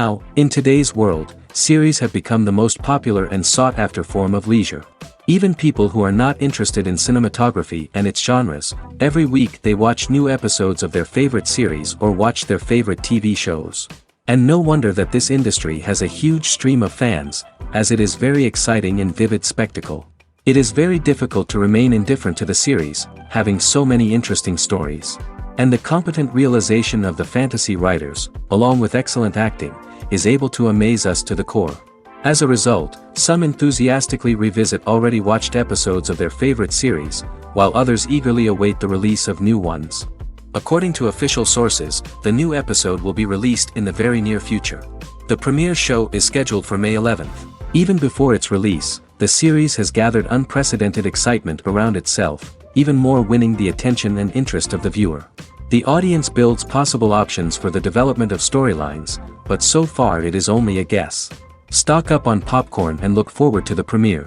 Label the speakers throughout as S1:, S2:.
S1: Now, in today's world, series have become the most popular and sought-after form of leisure. Even people who are not interested in cinematography and its genres, every week they watch new episodes of their favorite series or watch their favorite TV shows. And no wonder that this industry has a huge stream of fans, as it is very exciting and vivid spectacle. It is very difficult to remain indifferent to the series, having so many interesting stories. And the competent realization of the fantasy writers, along with excellent acting, is able to amaze us to the core. As a result, some enthusiastically revisit already watched episodes of their favorite series, while others eagerly await the release of new ones. According to official sources, the new episode will be released in the very near future. The premiere show is scheduled for May 11th. Even before its release, the series has gathered unprecedented excitement around itself, even more winning the attention and interest of the viewer. The audience builds possible options for the development of storylines, but so far it is only a guess. Stock up on popcorn and look forward to the premiere.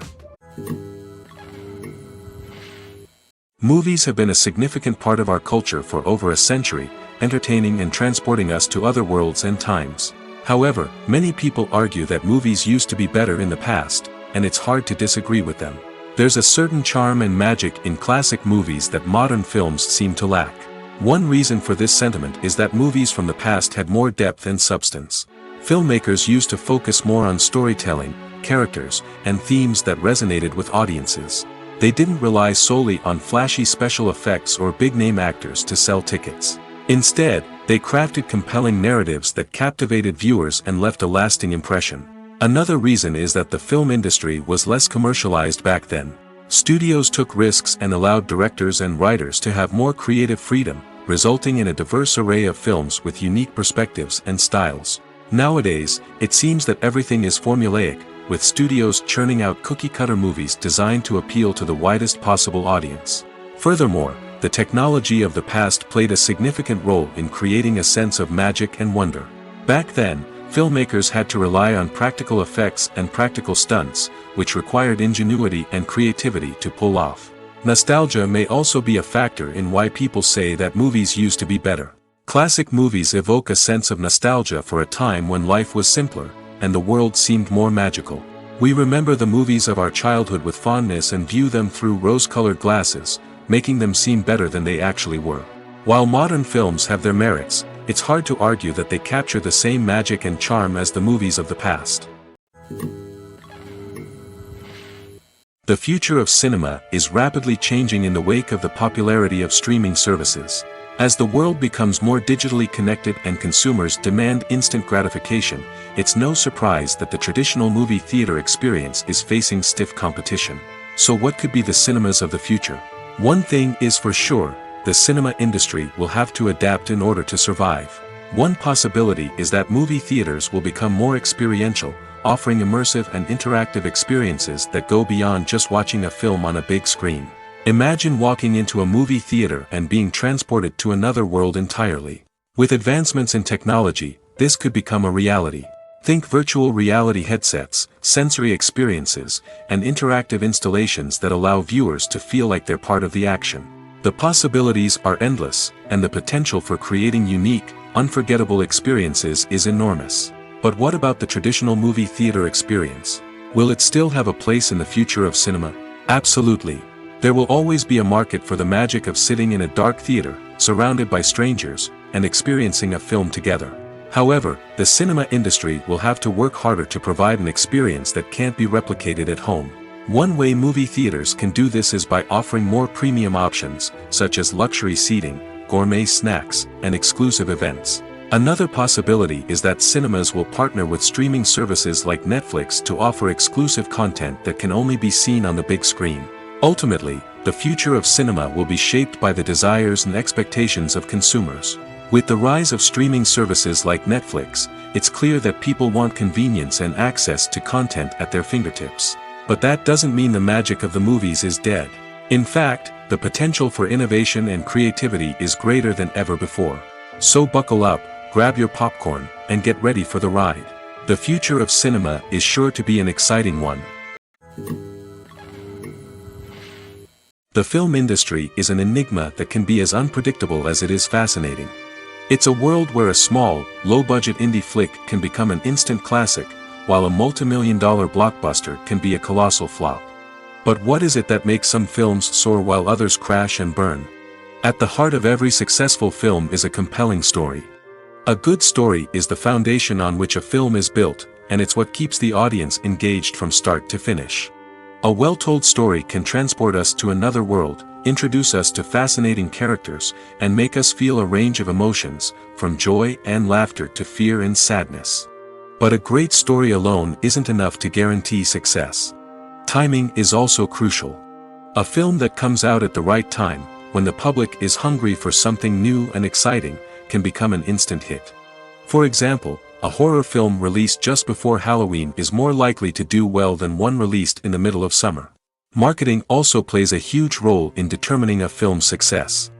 S1: Movies have been a significant part of our culture for over a century, entertaining and transporting us to other worlds and times. However, many people argue that movies used to be better in the past, and it's hard to disagree with them. There's a certain charm and magic in classic movies that modern films seem to lack. One reason for this sentiment is that movies from the past had more depth and substance. Filmmakers used to focus more on storytelling, characters, and themes that resonated with audiences. They didn't rely solely on flashy special effects or big-name actors to sell tickets. Instead, they crafted compelling narratives that captivated viewers and left a lasting impression. Another reason is that the film industry was less commercialized back then. Studios took risks and allowed directors and writers to have more creative freedom, resulting in a diverse array of films with unique perspectives and styles. Nowadays, it seems that everything is formulaic, with studios churning out cookie-cutter movies designed to appeal to the widest possible audience. Furthermore, the technology of the past played a significant role in creating a sense of magic and wonder. Back then, filmmakers had to rely on practical effects and practical stunts, which required ingenuity and creativity to pull off. Nostalgia may also be a factor in why people say that movies used to be better. Classic movies evoke a sense of nostalgia for a time when life was simpler, and the world seemed more magical. We remember the movies of our childhood with fondness and view them through rose-colored glasses, making them seem better than they actually were. While modern films have their merits, it's hard to argue that they capture the same magic and charm as the movies of the past. The future of cinema is rapidly changing in the wake of the popularity of streaming services. As the world becomes more digitally connected and consumers demand instant gratification, it's no surprise that the traditional movie theater experience is facing stiff competition. So what could be the cinemas of the future? One thing is for sure, the cinema industry will have to adapt in order to survive. One possibility is that movie theaters will become more experiential, offering immersive and interactive experiences that go beyond just watching a film on a big screen. Imagine walking into a movie theater and being transported to another world entirely. With advancements in technology, this could become a reality. Think virtual reality headsets, sensory experiences, and interactive installations that allow viewers to feel like they're part of the action. The possibilities are endless, and the potential for creating unique, unforgettable experiences is enormous. But what about the traditional movie theater experience? Will it still have a place in the future of cinema? Absolutely. There will always be a market for the magic of sitting in a dark theater, surrounded by strangers, and experiencing a film together. However, the cinema industry will have to work harder to provide an experience that can't be replicated at home. One way movie theaters can do this is by offering more premium options, such as luxury seating, gourmet snacks, and exclusive events. Another possibility is that cinemas will partner with streaming services like Netflix to offer exclusive content that can only be seen on the big screen. Ultimately, the future of cinema will be shaped by the desires and expectations of consumers. With the rise of streaming services like Netflix, it's clear that people want convenience and access to content at their fingertips. But that doesn't mean the magic of the movies is dead. In fact, the potential for innovation and creativity is greater than ever before. So buckle up, grab your popcorn, and get ready for the ride. The future of cinema is sure to be an exciting one. The film industry is an enigma that can be as unpredictable as it is fascinating. It's a world where a small, low-budget indie flick can become an instant classic, while a multi-million-dollar blockbuster can be a colossal flop. But what is it that makes some films soar while others crash and burn? At the heart of every successful film is a compelling story. A good story is the foundation on which a film is built, and it's what keeps the audience engaged from start to finish. A well-told story can transport us to another world, introduce us to fascinating characters, and make us feel a range of emotions, from joy and laughter to fear and sadness. But a great story alone isn't enough to guarantee success. Timing is also crucial. A film that comes out at the right time, when the public is hungry for something new and exciting, can become an instant hit. For example, a horror film released just before Halloween is more likely to do well than one released in the middle of summer. Marketing also plays a huge role in determining a film's success.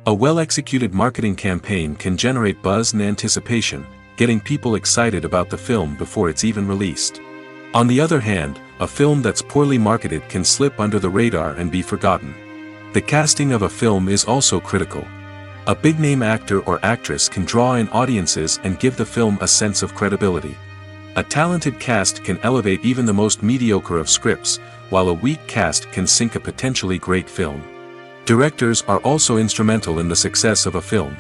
S1: A well-executed marketing campaign can generate buzz and anticipation, getting people excited about the film before it's even released. On the other hand, a film that's poorly marketed can slip under the radar and be forgotten. The casting of a film is also critical. A big-name actor or actress can draw in audiences and give the film a sense of credibility. A talented cast can elevate even the most mediocre of scripts, while a weak cast can sink a potentially great film. Directors are also instrumental in the success of a film.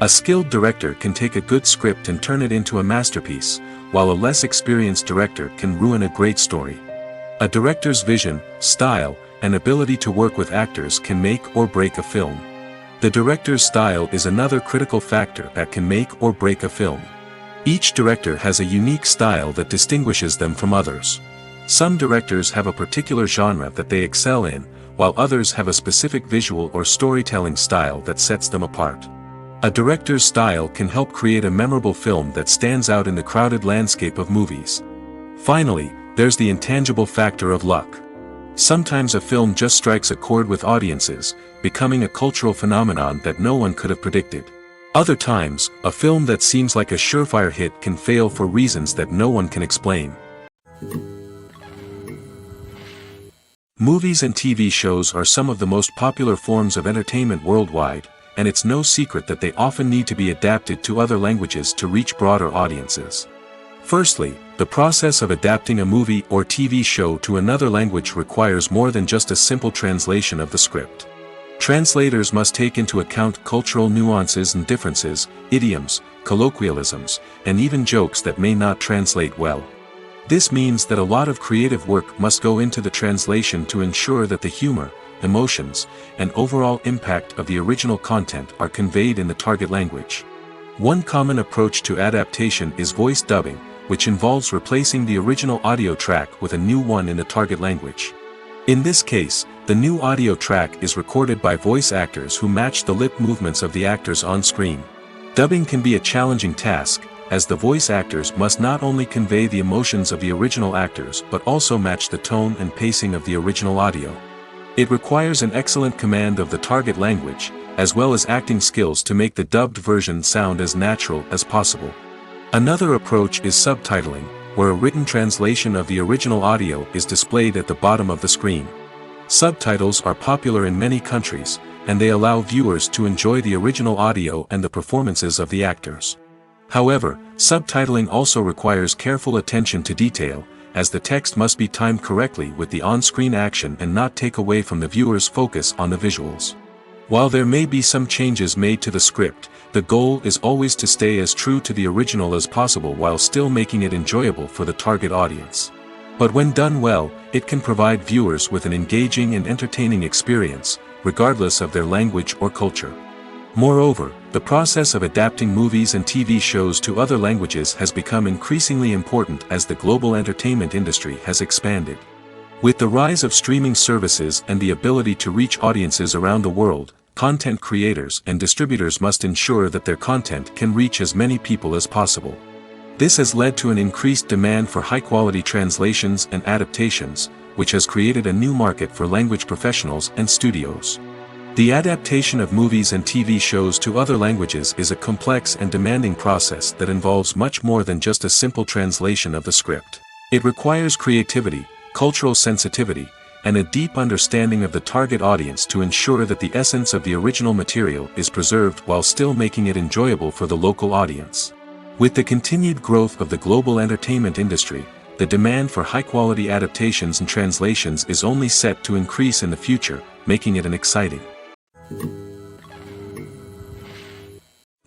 S1: A skilled director can take a good script and turn it into a masterpiece, while a less experienced director can ruin a great story. A director's vision, style, and ability to work with actors can make or break a film. The director's style is another critical factor that can make or break a film. Each director has a unique style that distinguishes them from others. Some directors have a particular genre that they excel in, while others have a specific visual or storytelling style that sets them apart. A director's style can help create a memorable film that stands out in the crowded landscape of movies. Finally, there's the intangible factor of luck. Sometimes a film just strikes a chord with audiences, becoming a cultural phenomenon that no one could have predicted. Other times, a film that seems like a surefire hit can fail for reasons that no one can explain. Movies and TV shows are some of the most popular forms of entertainment worldwide, and it's no secret that they often need to be adapted to other languages to reach broader audiences. Firstly, the process of adapting a movie or TV show to another language requires more than just a simple translation of the script. Translators must take into account cultural nuances and differences, idioms, colloquialisms, and even jokes that may not translate well. This means that a lot of creative work must go into the translation to ensure that the humor, emotions, and overall impact of the original content are conveyed in the target language. One common approach to adaptation is voice dubbing, which involves replacing the original audio track with a new one in the target language. In this case, the new audio track is recorded by voice actors who match the lip movements of the actors on screen. Dubbing can be a challenging task, as the voice actors must not only convey the emotions of the original actors but also match the tone and pacing of the original audio. It requires an excellent command of the target language, as well as acting skills to make the dubbed version sound as natural as possible. Another approach is subtitling, where a written translation of the original audio is displayed at the bottom of the screen. Subtitles are popular in many countries, and they allow viewers to enjoy the original audio and the performances of the actors. However, subtitling also requires careful attention to detail, as the text must be timed correctly with the on-screen action and not take away from the viewer's focus on the visuals. While there may be some changes made to the script, the goal is always to stay as true to the original as possible while still making it enjoyable for the target audience. But when done well, it can provide viewers with an engaging and entertaining experience, regardless of their language or culture. Moreover, the process of adapting movies and TV shows to other languages has become increasingly important as the global entertainment industry has expanded. With the rise of streaming services and the ability to reach audiences around the world, content creators and distributors must ensure that their content can reach as many people as possible. This has led to an increased demand for high-quality translations and adaptations, which has created a new market for language professionals and studios. The adaptation of movies and TV shows to other languages is a complex and demanding process that involves much more than just a simple translation of the script. It requires creativity, cultural sensitivity, and a deep understanding of the target audience to ensure that the essence of the original material is preserved while still making it enjoyable for the local audience. With the continued growth of the global entertainment industry, the demand for high-quality adaptations and translations is only set to increase in the future, making it an exciting.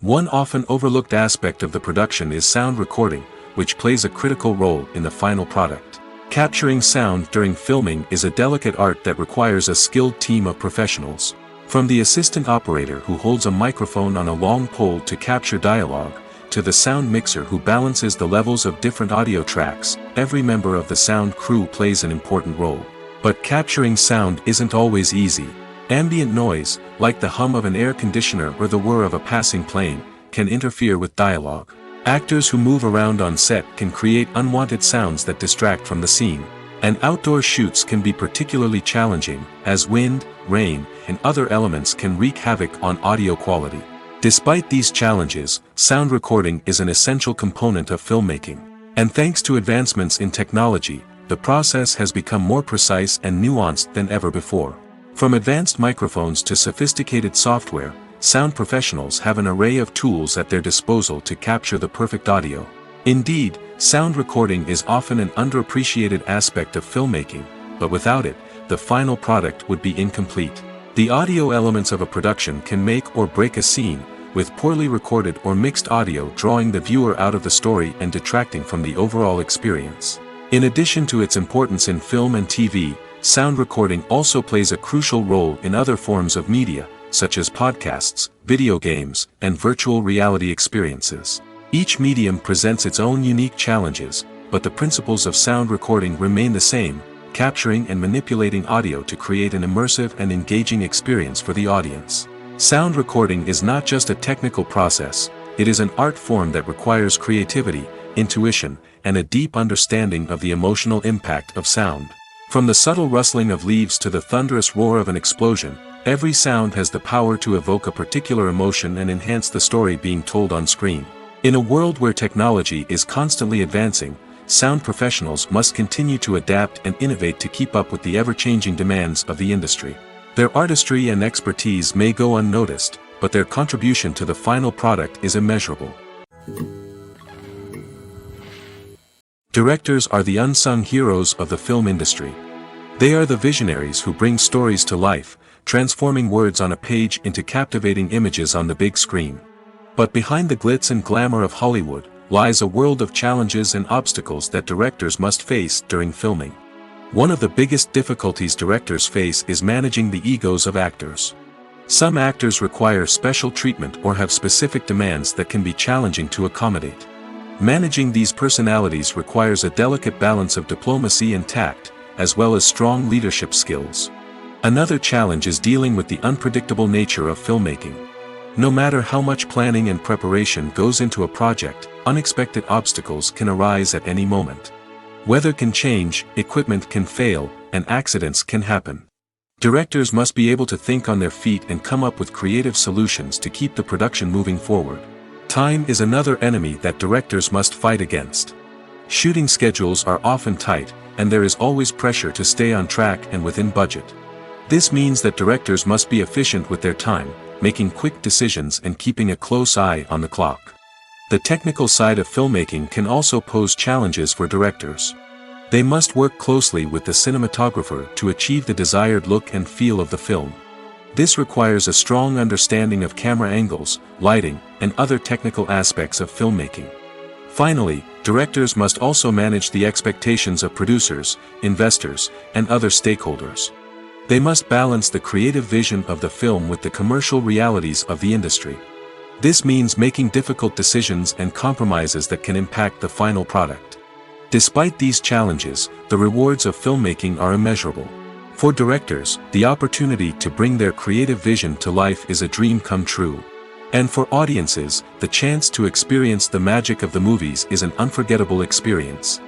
S1: One often overlooked aspect of the production is sound recording, which plays a critical role in the final product. Capturing sound during filming is a delicate art that requires a skilled team of professionals. From the assistant operator who holds a microphone on a long pole to capture dialogue, to the sound mixer who balances the levels of different audio tracks, every member of the sound crew plays an important role. But capturing sound isn't always easy. Ambient noise, like the hum of an air conditioner or the whir of a passing plane, can interfere with dialogue. Actors who move around on set can create unwanted sounds that distract from the scene. And outdoor shoots can be particularly challenging, as wind, rain, and other elements can wreak havoc on audio quality. Despite these challenges, sound recording is an essential component of filmmaking. And thanks to advancements in technology, the process has become more precise and nuanced than ever before. From advanced microphones to sophisticated software, sound professionals have an array of tools at their disposal to capture the perfect audio. Indeed, sound recording is often an underappreciated aspect of filmmaking, but without it, the final product would be incomplete. The audio elements of a production can make or break a scene, with poorly recorded or mixed audio drawing the viewer out of the story and detracting from the overall experience. In addition to its importance in film and TV, sound recording also plays a crucial role in other forms of media, such as podcasts, video games, and virtual reality experiences. Each medium presents its own unique challenges, but the principles of sound recording remain the same: capturing and manipulating audio to create an immersive and engaging experience for the audience. Sound recording is not just a technical process, it is an art form that requires creativity, intuition, and a deep understanding of the emotional impact of sound. From the subtle rustling of leaves to the thunderous roar of an explosion, every sound has the power to evoke a particular emotion and enhance the story being told on screen. In a world where technology is constantly advancing, sound professionals must continue to adapt and innovate to keep up with the ever-changing demands of the industry. Their artistry and expertise may go unnoticed, but their contribution to the final product is immeasurable. Directors are the unsung heroes of the film industry. They are the visionaries who bring stories to life, transforming words on a page into captivating images on the big screen. But behind the glitz and glamour of Hollywood, lies a world of challenges and obstacles that directors must face during filming. One of the biggest difficulties directors face is managing the egos of actors. Some actors require special treatment or have specific demands that can be challenging to accommodate. Managing these personalities requires a delicate balance of diplomacy and tact, as well as strong leadership skills. Another challenge is dealing with the unpredictable nature of filmmaking. No matter how much planning and preparation goes into a project, unexpected obstacles can arise at any moment. Weather can change, equipment can fail, and accidents can happen. Directors must be able to think on their feet and come up with creative solutions to keep the production moving forward. Time is another enemy that directors must fight against. Shooting schedules are often tight, and there is always pressure to stay on track and within budget. This means that directors must be efficient with their time, making quick decisions and keeping a close eye on the clock. The technical side of filmmaking can also pose challenges for directors. They must work closely with the cinematographer to achieve the desired look and feel of the film. This requires a strong understanding of camera angles, lighting, and other technical aspects of filmmaking. Finally, directors must also manage the expectations of producers, investors, and other stakeholders. They must balance the creative vision of the film with the commercial realities of the industry. This means making difficult decisions and compromises that can impact the final product. Despite these challenges, the rewards of filmmaking are immeasurable. For directors, the opportunity to bring their creative vision to life is a dream come true. And for audiences, the chance to experience the magic of the movies is an unforgettable experience.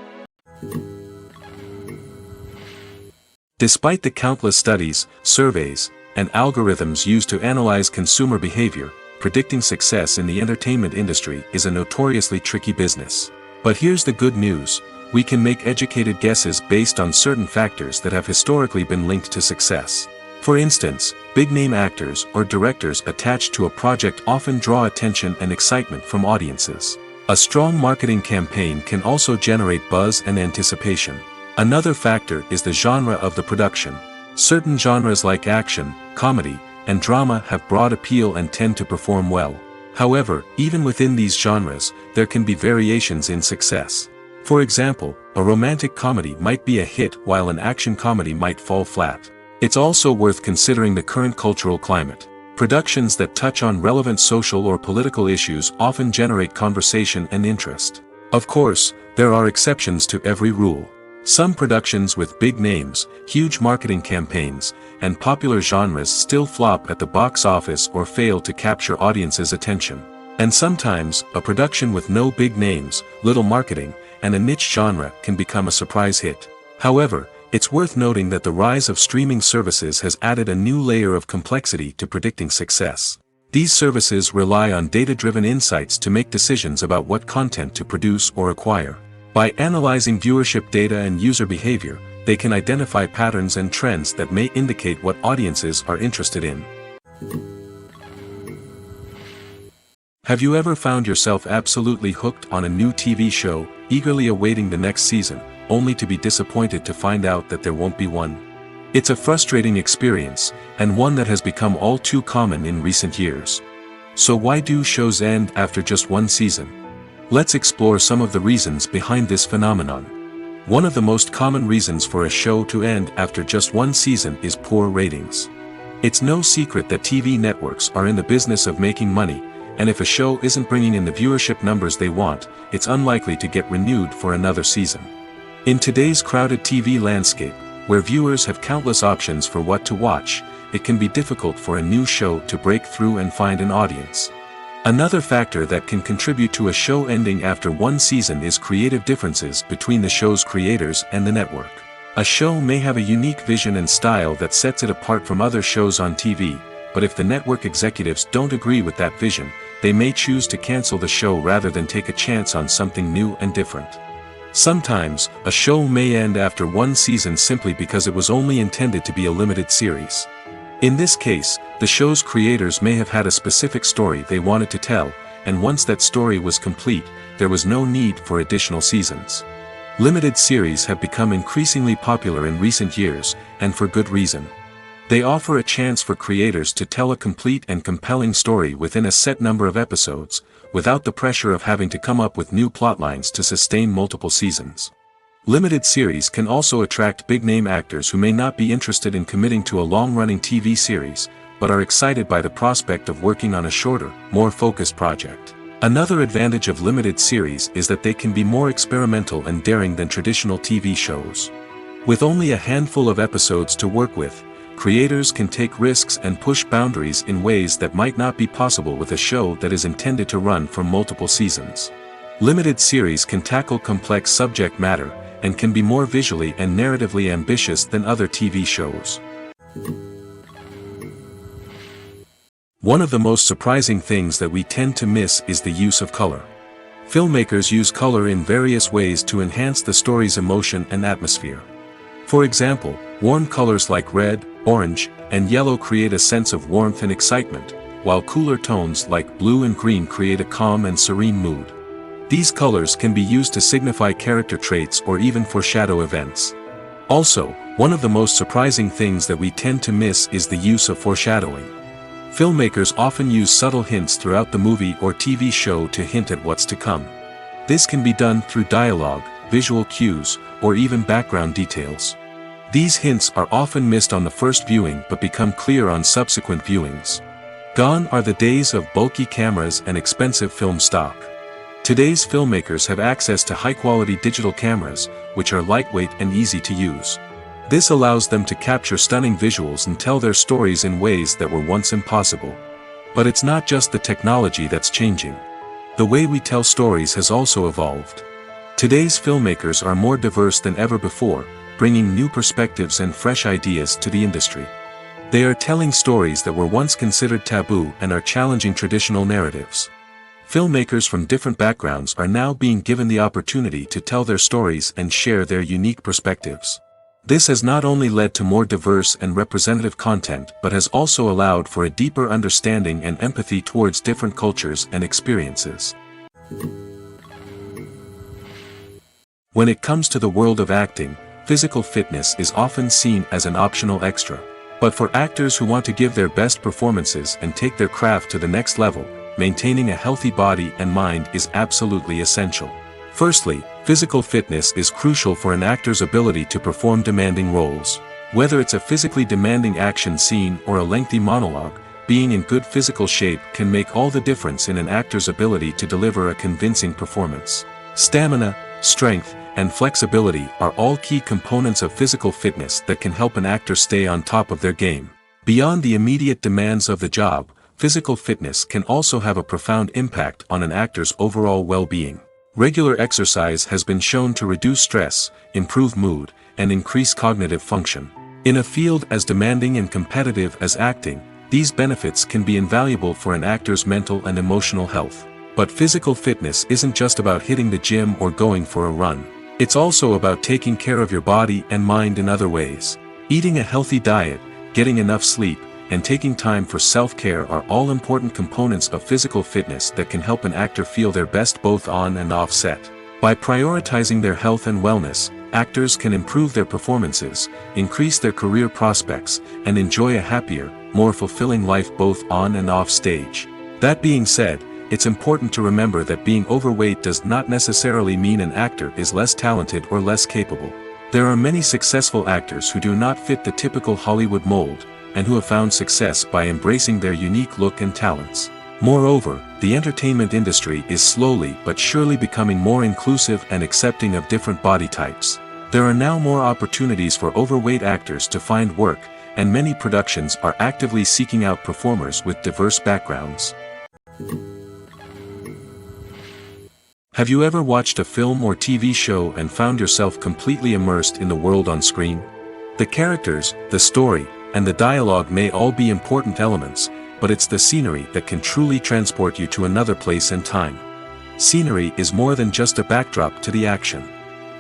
S1: Despite the countless studies, surveys, and algorithms used to analyze consumer behavior, predicting success in the entertainment industry is a notoriously tricky business. But here's the good news: we can make educated guesses based on certain factors that have historically been linked to success. For instance, big-name actors or directors attached to a project often draw attention and excitement from audiences. A strong marketing campaign can also generate buzz and anticipation. Another factor is the genre of the production. Certain genres like action, comedy, and drama have broad appeal and tend to perform well. However, even within these genres, there can be variations in success. For example, a romantic comedy might be a hit while an action comedy might fall flat. It's also worth considering the current cultural climate. Productions that touch on relevant social or political issues often generate conversation and interest. Of course, there are exceptions to every rule. Some productions with big names, huge marketing campaigns, and popular genres still flop at the box office or fail to capture audiences' attention. And sometimes, a production with no big names, little marketing, and a niche genre can become a surprise hit. However, it's worth noting that the rise of streaming services has added a new layer of complexity to predicting success. These services rely on data-driven insights to make decisions about what content to produce or acquire. By analyzing viewership data and user behavior, they can identify patterns and trends that may indicate what audiences are interested in. Have you ever found yourself absolutely hooked on a new TV show, eagerly awaiting the next season, only to be disappointed to find out that there won't be one? It's a frustrating experience, and one that has become all too common in recent years. So why do shows end after just one season? Let's explore some of the reasons behind this phenomenon. One of the most common reasons for a show to end after just one season is poor ratings. It's no secret that TV networks are in the business of making money, and if a show isn't bringing in the viewership numbers they want, it's unlikely to get renewed for another season. In today's crowded TV landscape, where viewers have countless options for what to watch, it can be difficult for a new show to break through and find an audience. Another factor that can contribute to a show ending after one season is creative differences between the show's creators and the network. A show may have a unique vision and style that sets it apart from other shows on TV, but if the network executives don't agree with that vision, they may choose to cancel the show rather than take a chance on something new and different. Sometimes, a show may end after one season simply because it was only intended to be a limited series. In this case, the show's creators may have had a specific story they wanted to tell, and once that story was complete, there was no need for additional seasons. Limited series have become increasingly popular in recent years, and for good reason. They offer a chance for creators to tell a complete and compelling story within a set number of episodes, without the pressure of having to come up with new plotlines to sustain multiple seasons. Limited series can also attract big-name actors who may not be interested in committing to a long-running TV series, but are excited by the prospect of working on a shorter, more focused project. Another advantage of limited series is that they can be more experimental and daring than traditional TV shows. With only a handful of episodes to work with, creators can take risks and push boundaries in ways that might not be possible with a show that is intended to run for multiple seasons. Limited series can tackle complex subject matter, and can be more visually and narratively ambitious than other TV shows. One of the most surprising things that we tend to miss is the use of color. Filmmakers use color in various ways to enhance the story's emotion and atmosphere. For example, warm colors like red, orange, and yellow create a sense of warmth and excitement, while cooler tones like blue and green create a calm and serene mood. These colors can be used to signify character traits or even foreshadow events. Also, one of the most surprising things that we tend to miss is the use of foreshadowing. Filmmakers often use subtle hints throughout the movie or TV show to hint at what's to come. This can be done through dialogue, visual cues, or even background details. These hints are often missed on the first viewing but become clear on subsequent viewings. Gone are the days of bulky cameras and expensive film stock. Today's filmmakers have access to high-quality digital cameras, which are lightweight and easy to use. This allows them to capture stunning visuals and tell their stories in ways that were once impossible. But it's not just the technology that's changing. The way we tell stories has also evolved. Today's filmmakers are more diverse than ever before, bringing new perspectives and fresh ideas to the industry. They are telling stories that were once considered taboo and are challenging traditional narratives. Filmmakers from different backgrounds are now being given the opportunity to tell their stories and share their unique perspectives. This has not only led to more diverse and representative content but has also allowed for a deeper understanding and empathy towards different cultures and experiences. When it comes to the world of acting, physical fitness is often seen as an optional extra. But for actors who want to give their best performances and take their craft to the next level, maintaining a healthy body and mind is absolutely essential. Firstly, physical fitness is crucial for an actor's ability to perform demanding roles. Whether it's a physically demanding action scene or a lengthy monologue, being in good physical shape can make all the difference in an actor's ability to deliver a convincing performance. Stamina, strength, and flexibility are all key components of physical fitness that can help an actor stay on top of their game. Beyond the immediate demands of the job, physical fitness can also have a profound impact on an actor's overall well-being. Regular exercise has been shown to reduce stress, improve mood, and increase cognitive function. In a field as demanding and competitive as acting, these benefits can be invaluable for an actor's mental and emotional health. But physical fitness isn't just about hitting the gym or going for a run. It's also about taking care of your body and mind in other ways. Eating a healthy diet, getting enough sleep, and taking time for self-care are all important components of physical fitness that can help an actor feel their best both on and off set. By prioritizing their health and wellness, actors can improve their performances, increase their career prospects, and enjoy a happier, more fulfilling life both on and off stage. That being said, it's important to remember that being overweight does not necessarily mean an actor is less talented or less capable. There are many successful actors who do not fit the typical Hollywood mold, and who have found success by embracing their unique look and talents. Moreover, the entertainment industry is slowly but surely becoming more inclusive and accepting of different body types. There are now more opportunities for overweight actors to find work, and many productions are actively seeking out performers with diverse backgrounds. Have you ever watched a film or TV show and found yourself completely immersed in the world on screen? The characters, the story, and the dialogue may all be important elements, but it's the scenery that can truly transport you to another place and time. Scenery is more than just a backdrop to the action.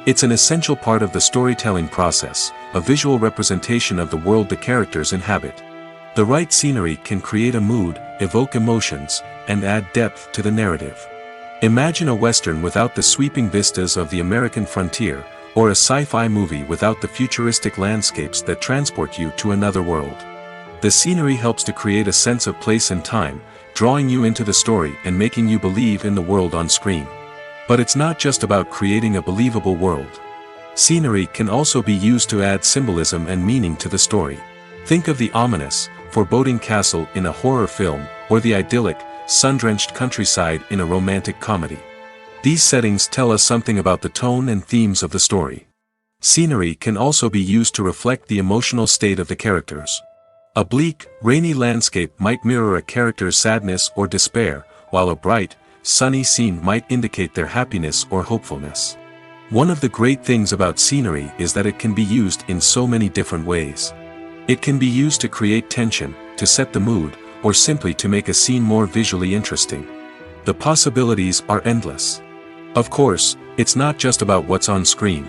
S1: It's an essential part of the storytelling process, a visual representation of the world the characters inhabit. The right scenery can create a mood, evoke emotions, and add depth to the narrative. Imagine a Western without the sweeping vistas of the American frontier, or a sci-fi movie without the futuristic landscapes that transport you to another world. The scenery helps to create a sense of place and time, drawing you into the story and making you believe in the world on screen. But it's not just about creating a believable world. Scenery can also be used to add symbolism and meaning to the story. Think of the ominous, foreboding castle in a horror film, or the idyllic, sun-drenched countryside in a romantic comedy. These settings tell us something about the tone and themes of the story. Scenery can also be used to reflect the emotional state of the characters. A bleak, rainy landscape might mirror a character's sadness or despair, while a bright, sunny scene might indicate their happiness or hopefulness. One of the great things about scenery is that it can be used in so many different ways. It can be used to create tension, to set the mood, or simply to make a scene more visually interesting. The possibilities are endless. Of course, it's not just about what's on screen.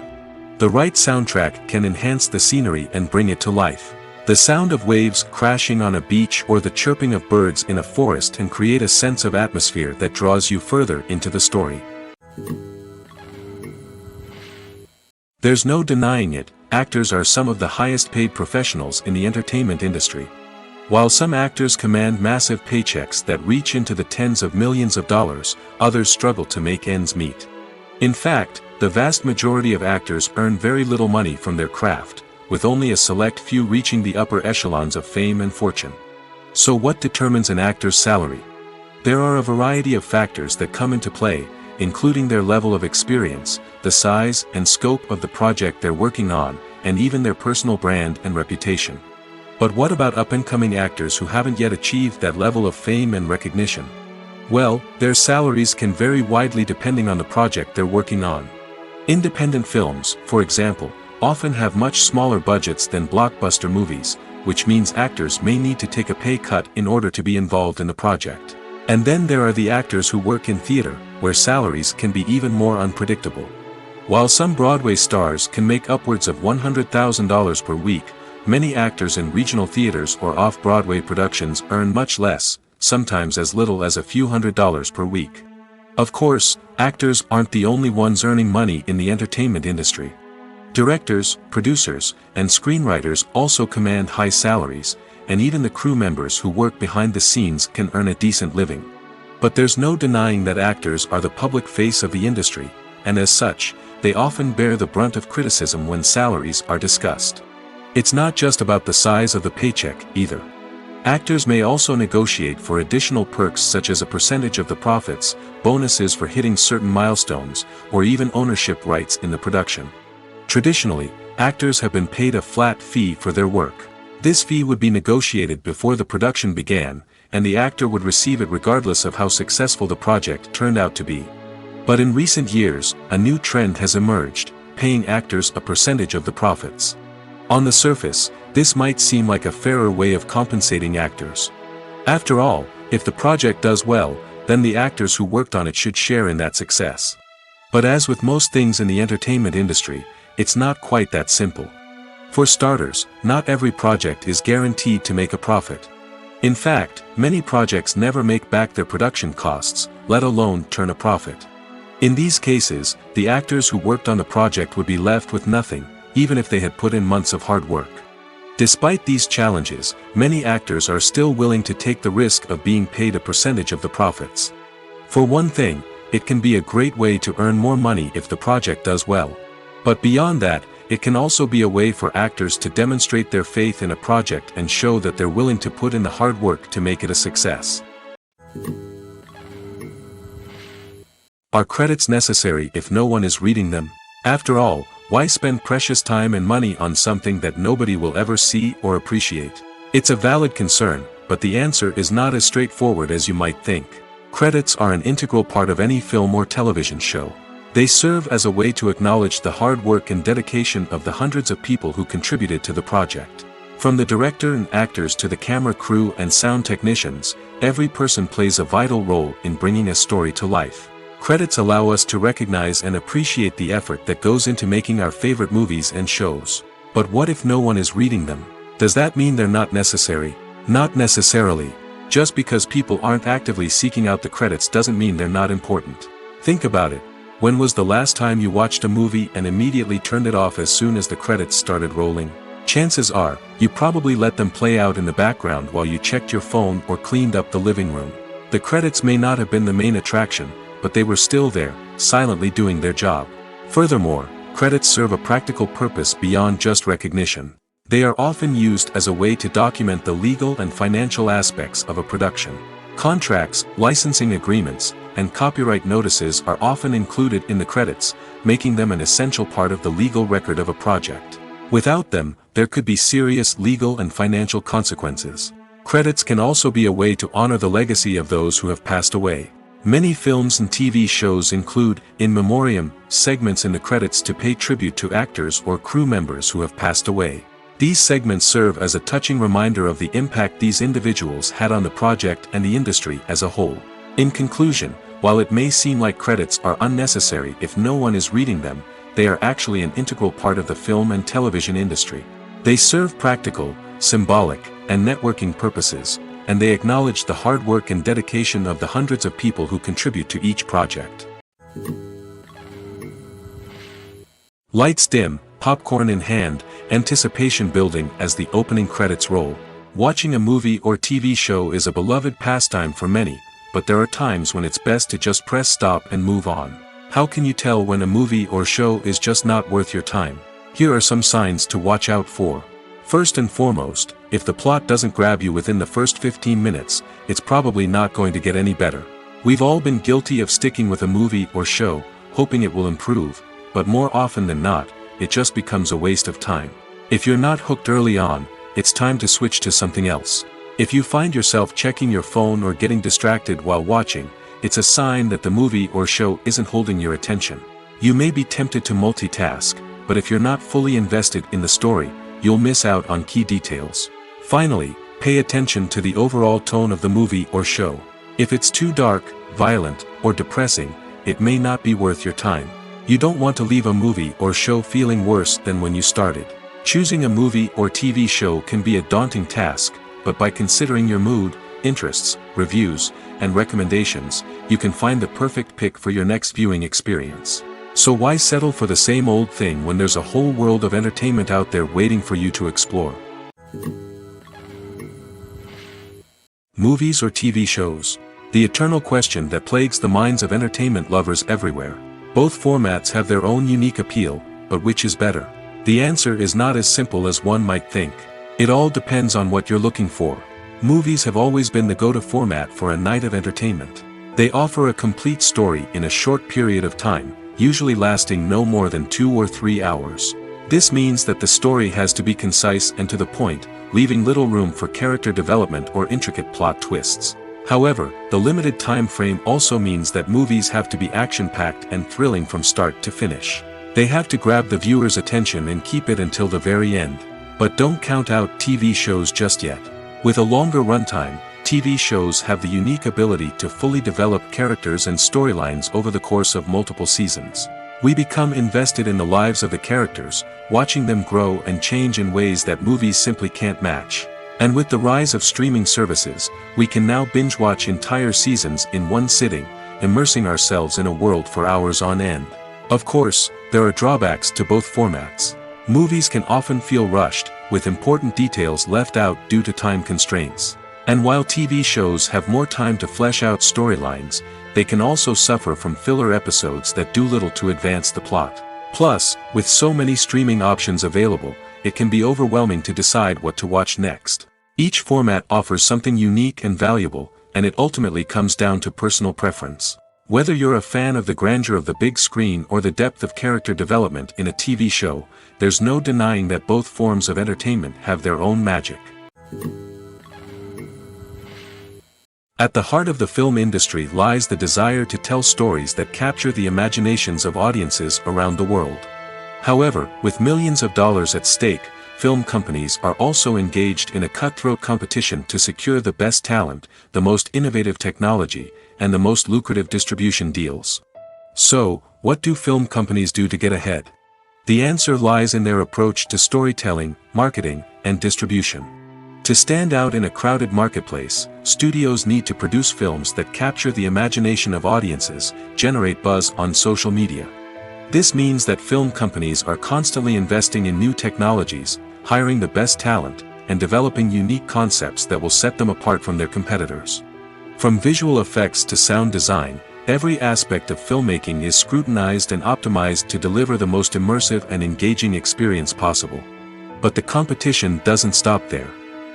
S1: The right soundtrack can enhance the scenery and bring it to life. The sound of waves crashing on a beach or the chirping of birds in a forest can create a sense of atmosphere that draws you further into the story. There's no denying it, actors are some of the highest paid professionals in the entertainment industry. While some actors command massive paychecks that reach into the tens of millions of dollars, others struggle to make ends meet. In fact, the vast majority of actors earn very little money from their craft, with only a select few reaching the upper echelons of fame and fortune. So what determines an actor's salary? There are a variety of factors that come into play, including their level of experience, the size and scope of the project they're working on, and even their personal brand and reputation. But what about up-and-coming actors who haven't yet achieved that level of fame and recognition? Well, their salaries can vary widely depending on the project they're working on. Independent films, for example, often have much smaller budgets than blockbuster movies, which means actors may need to take a pay cut in order to be involved in the project. And then there are the actors who work in theater, where salaries can be even more unpredictable. While some Broadway stars can make upwards of $100,000 per week, many actors in regional theaters or off-Broadway productions earn much less, sometimes as little as a few $100s per week. Of course, actors aren't the only ones earning money in the entertainment industry. Directors, producers, and screenwriters also command high salaries, and even the crew members who work behind the scenes can earn a decent living. But there's no denying that actors are the public face of the industry, and as such, they often bear the brunt of criticism when salaries are discussed. It's not just about the size of the paycheck, either. Actors may also negotiate for additional perks such as a percentage of the profits, bonuses for hitting certain milestones, or even ownership rights in the production. Traditionally, actors have been paid a flat fee for their work. This fee would be negotiated before the production began, and the actor would receive it regardless of how successful the project turned out to be. But in recent years, a new trend has emerged, paying actors a percentage of the profits. On the surface, this might seem like a fairer way of compensating actors. After all, if the project does well, then the actors who worked on it should share in that success. But as with most things in the entertainment industry, it's not quite that simple. For starters, not every project is guaranteed to make a profit. In fact, many projects never make back their production costs, let alone turn a profit. In these cases, the actors who worked on the project would be left with nothing, even if they had put in months of hard work. Despite these challenges, many actors are still willing to take the risk of being paid a percentage of the profits. For one thing, it can be a great way to earn more money if the project does well. But beyond that, it can also be a way for actors to demonstrate their faith in a project and show that they're willing to put in the hard work to make it a success. Are credits necessary if no one is reading them? After all, why spend precious time and money on something that nobody will ever see or appreciate? It's a valid concern, but the answer is not as straightforward as you might think. Credits are an integral part of any film or television show. They serve as a way to acknowledge the hard work and dedication of the hundreds of people who contributed to the project. From the director and actors to the camera crew and sound technicians, every person plays a vital role in bringing a story to life. Credits allow us to recognize and appreciate the effort that goes into making our favorite movies and shows. But what if no one is reading them? Does that mean they're not necessary? Not necessarily. Just because people aren't actively seeking out the credits doesn't mean they're not important. Think about it. When was the last time you watched a movie and immediately turned it off as soon as the credits started rolling? Chances are, you probably let them play out in the background while you checked your phone or cleaned up the living room. The credits may not have been the main attraction, but they were still there, silently doing their job. Furthermore, credits serve a practical purpose beyond just recognition. They are often used as a way to document the legal and financial aspects of a production. Contracts, licensing agreements, and copyright notices are often included in the credits, making them an essential part of the legal record of a project. Without them, there could be serious legal and financial consequences. Credits can also be a way to honor the legacy of those who have passed away. Many films and TV shows include, in memoriam, segments in the credits to pay tribute to actors or crew members who have passed away. These segments serve as a touching reminder of the impact these individuals had on the project and the industry as a whole. In conclusion, while it may seem like credits are unnecessary if no one is reading them, they are actually an integral part of the film and television industry. They serve practical, symbolic, and networking purposes, and they acknowledge the hard work and dedication of the hundreds of people who contribute to each project. Lights dim, popcorn in hand, anticipation building as the opening credits roll. Watching a movie or TV show is a beloved pastime for many, but there are times when it's best to just press stop and move on. How can you tell when a movie or show is just not worth your time? Here are some signs to watch out for. First and foremost, if the plot doesn't grab you within the first 15 minutes, it's probably not going to get any better. We've all been guilty of sticking with a movie or show, hoping it will improve, but more often than not, it just becomes a waste of time. If you're not hooked early on, it's time to switch to something else. If you find yourself checking your phone or getting distracted while watching, it's a sign that the movie or show isn't holding your attention. You may be tempted to multitask, but if you're not fully invested in the story, you'll miss out on key details. Finally, pay attention to the overall tone of the movie or show. If it's too dark, violent, or depressing, it may not be worth your time. You don't want to leave a movie or show feeling worse than when you started. Choosing a movie or TV show can be a daunting task, but by considering your mood, interests, reviews, and recommendations, you can find the perfect pick for your next viewing experience. So why settle for the same old thing when there's a whole world of entertainment out there waiting for you to explore? Movies or TV shows? The eternal question that plagues the minds of entertainment lovers everywhere. Both formats have their own unique appeal, but which is better? The answer is not as simple as one might think. It all depends on what you're looking for. Movies have always been the go-to format for a night of entertainment. They offer a complete story in a short period of time, usually lasting no more than 2 or 3 hours. This means that the story has to be concise and to the point, leaving little room for character development or intricate plot twists. However, the limited time frame also means that movies have to be action-packed and thrilling from start to finish. They have to grab the viewer's attention and keep it until the very end. But don't count out TV shows just yet. With a longer runtime, TV shows have the unique ability to fully develop characters and storylines over the course of multiple seasons. We become invested in the lives of the characters, watching them grow and change in ways that movies simply can't match. And with the rise of streaming services, we can now binge-watch entire seasons in one sitting, immersing ourselves in a world for hours on end. Of course, there are drawbacks to both formats. Movies can often feel rushed, with important details left out due to time constraints. And while TV shows have more time to flesh out storylines, they can also suffer from filler episodes that do little to advance the plot. Plus, with so many streaming options available, it can be overwhelming to decide what to watch next. Each format offers something unique and valuable, and it ultimately comes down to personal preference. Whether you're a fan of the grandeur of the big screen or the depth of character development in a TV show, there's no denying that both forms of entertainment have their own magic. At the heart of the film industry lies the desire to tell stories that capture the imaginations of audiences around the world. However, with millions of dollars at stake, film companies are also engaged in a cutthroat competition to secure the best talent, the most innovative technology, and the most lucrative distribution deals. So, what do film companies do to get ahead? The answer lies in their approach to storytelling, marketing, and distribution. To stand out in a crowded marketplace, studios need to produce films that capture the imagination of audiences, generate buzz on social media. This means that film companies are constantly investing in new technologies, hiring the best talent, and developing unique concepts that will set them apart from their competitors. From visual effects to sound design, every aspect of filmmaking is scrutinized and optimized to deliver the most immersive and engaging experience possible. But the competition doesn't stop there.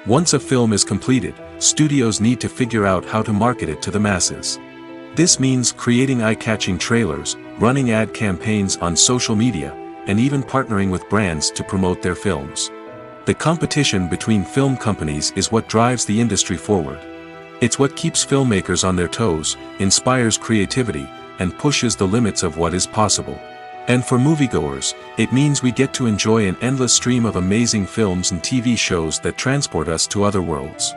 S1: Once a film is completed, studios need to figure out how to market it to the masses. This means creating eye-catching trailers, running ad campaigns on social media, and even partnering with brands to promote their films. The competition between film companies is what drives the industry forward. It's what keeps filmmakers on their toes, inspires creativity, and pushes the limits of what is possible. And for moviegoers, it means we get to enjoy an endless stream of amazing films and TV shows that transport us to other worlds.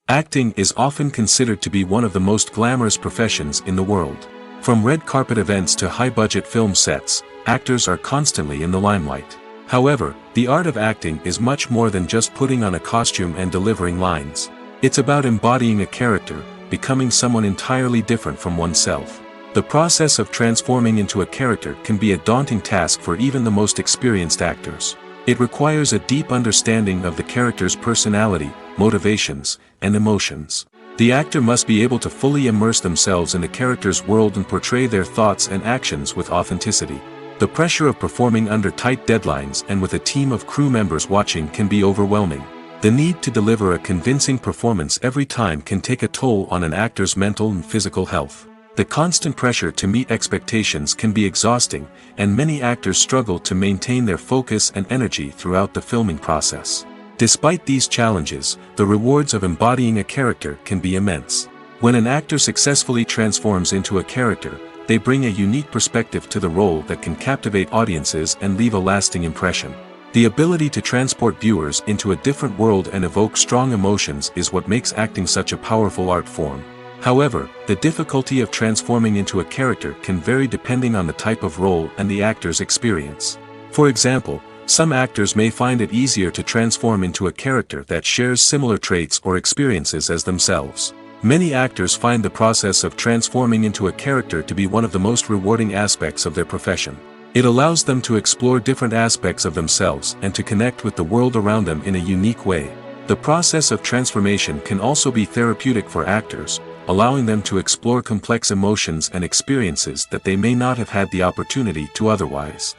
S1: Acting is often considered to be one of the most glamorous professions in the world. From red carpet events to high-budget film sets, actors are constantly in the limelight. However, the art of acting is much more than just putting on a costume and delivering lines. It's about embodying a character, becoming someone entirely different from oneself. The process of transforming into a character can be a daunting task for even the most experienced actors. It requires a deep understanding of the character's personality, motivations, and emotions. The actor must be able to fully immerse themselves in the character's world and portray their thoughts and actions with authenticity. The pressure of performing under tight deadlines and with a team of crew members watching can be overwhelming. The need to deliver a convincing performance every time can take a toll on an actor's mental and physical health. The constant pressure to meet expectations can be exhausting, and many actors struggle to maintain their focus and energy throughout the filming process. Despite these challenges, the rewards of embodying a character can be immense. When an actor successfully transforms into a character, they bring a unique perspective to the role that can captivate audiences and leave a lasting impression. The ability to transport viewers into a different world and evoke strong emotions is what makes acting such a powerful art form. However, the difficulty of transforming into a character can vary depending on the type of role and the actor's experience. For example, some actors may find it easier to transform into a character that shares similar traits or experiences as themselves. Many actors find the process of transforming into a character to be one of the most rewarding aspects of their profession. It allows them to explore different aspects of themselves and to connect with the world around them in a unique way. The process of transformation can also be therapeutic for actors, allowing them to explore complex emotions and experiences that they may not have had the opportunity to otherwise.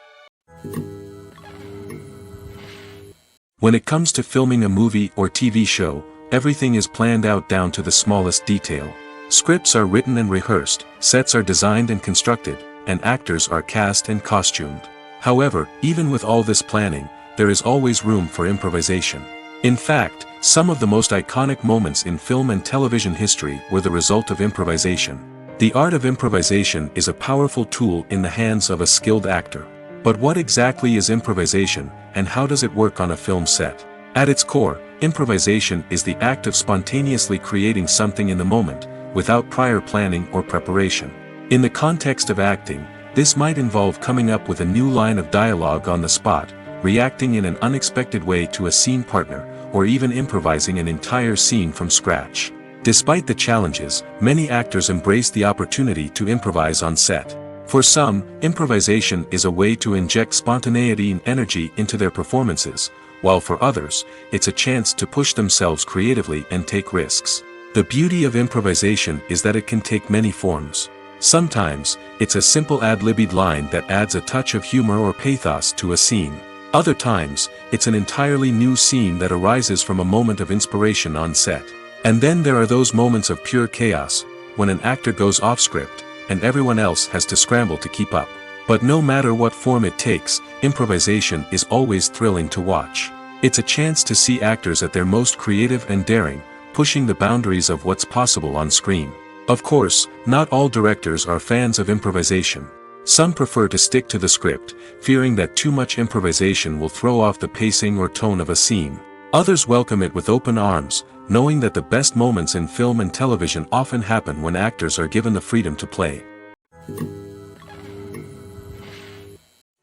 S1: When it comes to filming a movie or TV show, everything is planned out down to the smallest detail. Scripts are written and rehearsed, sets are designed and constructed, and actors are cast and costumed. However, even with all this planning, there is always room for improvisation. In fact, some of the most iconic moments in film and television history were the result of improvisation. The art of improvisation is a powerful tool in the hands of a skilled actor. But what exactly is improvisation, and how does it work on a film set? At its core, improvisation is the act of spontaneously creating something in the moment, without prior planning or preparation. In the context of acting, this might involve coming up with a new line of dialogue on the spot, reacting in an unexpected way to a scene partner, or even improvising an entire scene from scratch. Despite the challenges, many actors embrace the opportunity to improvise on set. For some, improvisation is a way to inject spontaneity and energy into their performances, while for others, it's a chance to push themselves creatively and take risks. The beauty of improvisation is that it can take many forms. Sometimes, it's a simple ad-libbed line that adds a touch of humor or pathos to a scene. Other times, it's an entirely new scene that arises from a moment of inspiration on set. And then there are those moments of pure chaos, when an actor goes off script, and everyone else has to scramble to keep up. But no matter what form it takes, improvisation is always thrilling to watch. It's a chance to see actors at their most creative and daring, pushing the boundaries of what's possible on screen. Of course, not all directors are fans of improvisation. Some prefer to stick to the script, fearing that too much improvisation will throw off the pacing or tone of a scene. Others welcome it with open arms, knowing that the best moments in film and television often happen when actors are given the freedom to play.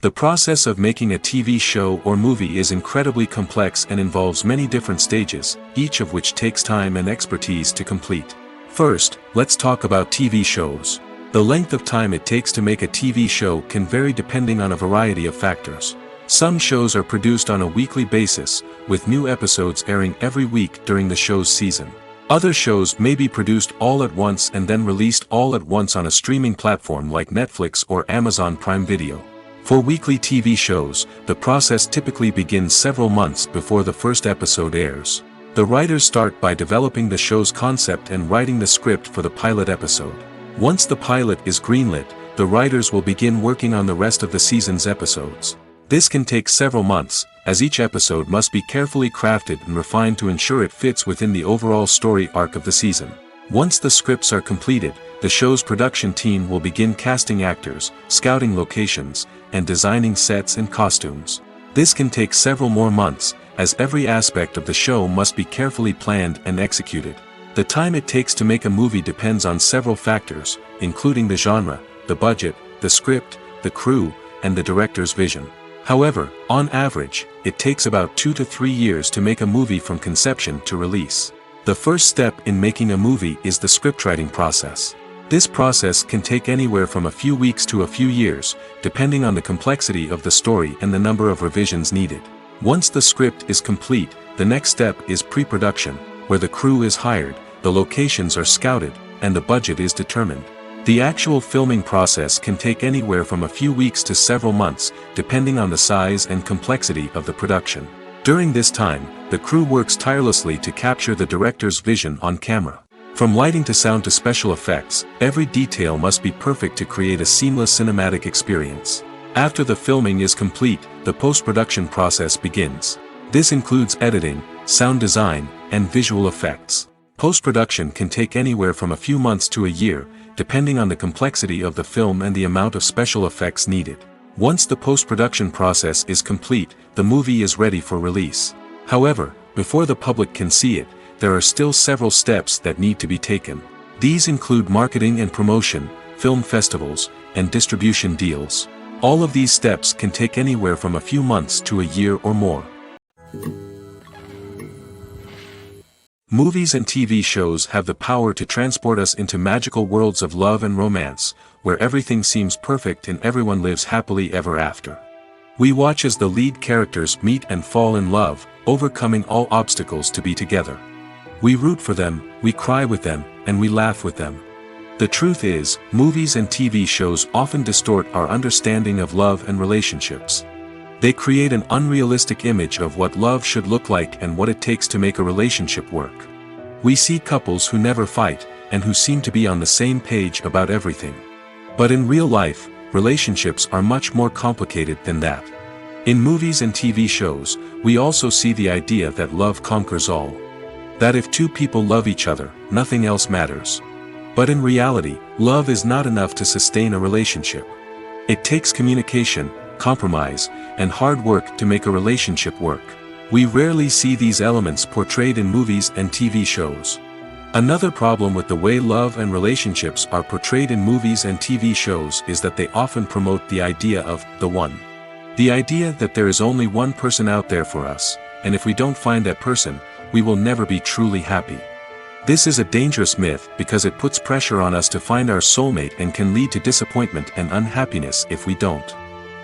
S1: The process of making a TV show or movie is incredibly complex and involves many different stages, each of which takes time and expertise to complete. First, let's talk about TV shows. The length of time it takes to make a TV show can vary depending on a variety of factors. Some shows are produced on a weekly basis, with new episodes airing every week during the show's season. Other shows may be produced all at once and then released all at once on a streaming platform like Netflix or Amazon Prime Video. For weekly TV shows, the process typically begins several months before the first episode airs. The writers start by developing the show's concept and writing the script for the pilot episode. Once the pilot is greenlit, the writers will begin working on the rest of the season's episodes. This can take several months, as each episode must be carefully crafted and refined to ensure it fits within the overall story arc of the season. Once the scripts are completed, the show's production team will begin casting actors, scouting locations, and designing sets and costumes. This can take several more months, as every aspect of the show must be carefully planned and executed. The time it takes to make a movie depends on several factors, including the genre, the budget, the script, the crew, and the director's vision. However, on average, it takes about 2 to 3 years to make a movie from conception to release. The first step in making a movie is the scriptwriting process. This process can take anywhere from a few weeks to a few years, depending on the complexity of the story and the number of revisions needed. Once the script is complete, the next step is pre-production, where the crew is hired, the locations are scouted, and the budget is determined. The actual filming process can take anywhere from a few weeks to several months, depending on the size and complexity of the production. During this time, the crew works tirelessly to capture the director's vision on camera. From lighting to sound to special effects, every detail must be perfect to create a seamless cinematic experience. After the filming is complete, the post-production process begins. This includes editing, sound design, and visual effects. Post-production can take anywhere from a few months to a year, depending on the complexity of the film and the amount of special effects needed. Once the post-production process is complete, the movie is ready for release. However, before the public can see it, there are still several steps that need to be taken. These include marketing and promotion, film festivals, and distribution deals. All of these steps can take anywhere from a few months to a year or more. Movies and TV shows have the power to transport us into magical worlds of love and romance, where everything seems perfect and everyone lives happily ever after. We watch as the lead characters meet and fall in love, overcoming all obstacles to be together. We root for them, we cry with them, and we laugh with them. The truth is, movies and TV shows often distort our understanding of love and relationships. They create an unrealistic image of what love should look like and what it takes to make a relationship work. We see couples who never fight, and who seem to be on the same page about everything. But in real life, relationships are much more complicated than that. In movies and TV shows, we also see the idea that love conquers all. That if two people love each other, nothing else matters. But in reality, love is not enough to sustain a relationship. It takes communication, compromise, and hard work to make a relationship work. We rarely see these elements portrayed in movies and TV shows. Another problem with the way love and relationships are portrayed in movies and TV shows is that they often promote the idea of the one. The idea that there is only one person out there for us, and if we don't find that person, we will never be truly happy. This is a dangerous myth because it puts pressure on us to find our soulmate and can lead to disappointment and unhappiness if we don't.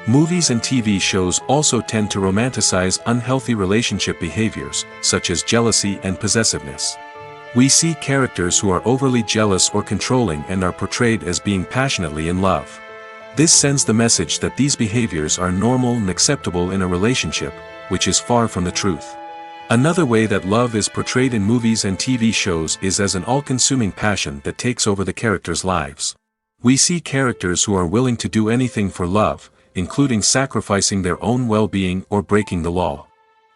S1: Movies and TV shows also tend to romanticize unhealthy relationship behaviors, such as jealousy and possessiveness. We see characters who are overly jealous or controlling and are portrayed as being passionately in love. This sends the message that these behaviors are normal and acceptable in a relationship, which is far from the truth. Another way that love is portrayed in movies and TV shows is as an all-consuming passion that takes over the characters' lives. We see characters who are willing to do anything for love, including sacrificing their own well-being or breaking the law.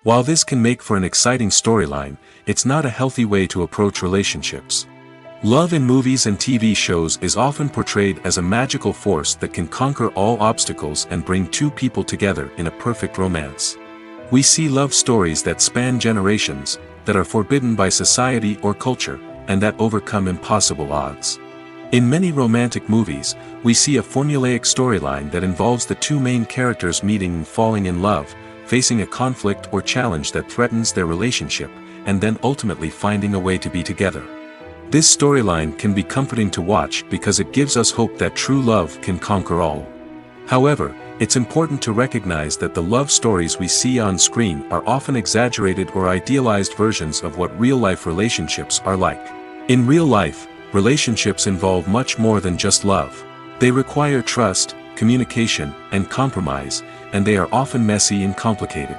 S1: While this can make for an exciting storyline, it's not a healthy way to approach relationships. Love in movies and TV shows is often portrayed as a magical force that can conquer all obstacles and bring two people together in a perfect romance. We see love stories that span generations, that are forbidden by society or culture, and that overcome impossible odds. In many romantic movies, we see a formulaic storyline that involves the two main characters meeting and falling in love, facing a conflict or challenge that threatens their relationship, and then ultimately finding a way to be together. This storyline can be comforting to watch because it gives us hope that true love can conquer all. However, it's important to recognize that the love stories we see on screen are often exaggerated or idealized versions of what real-life relationships are like. In real life, relationships involve much more than just love. They require trust, communication, and compromise, and they are often messy and complicated.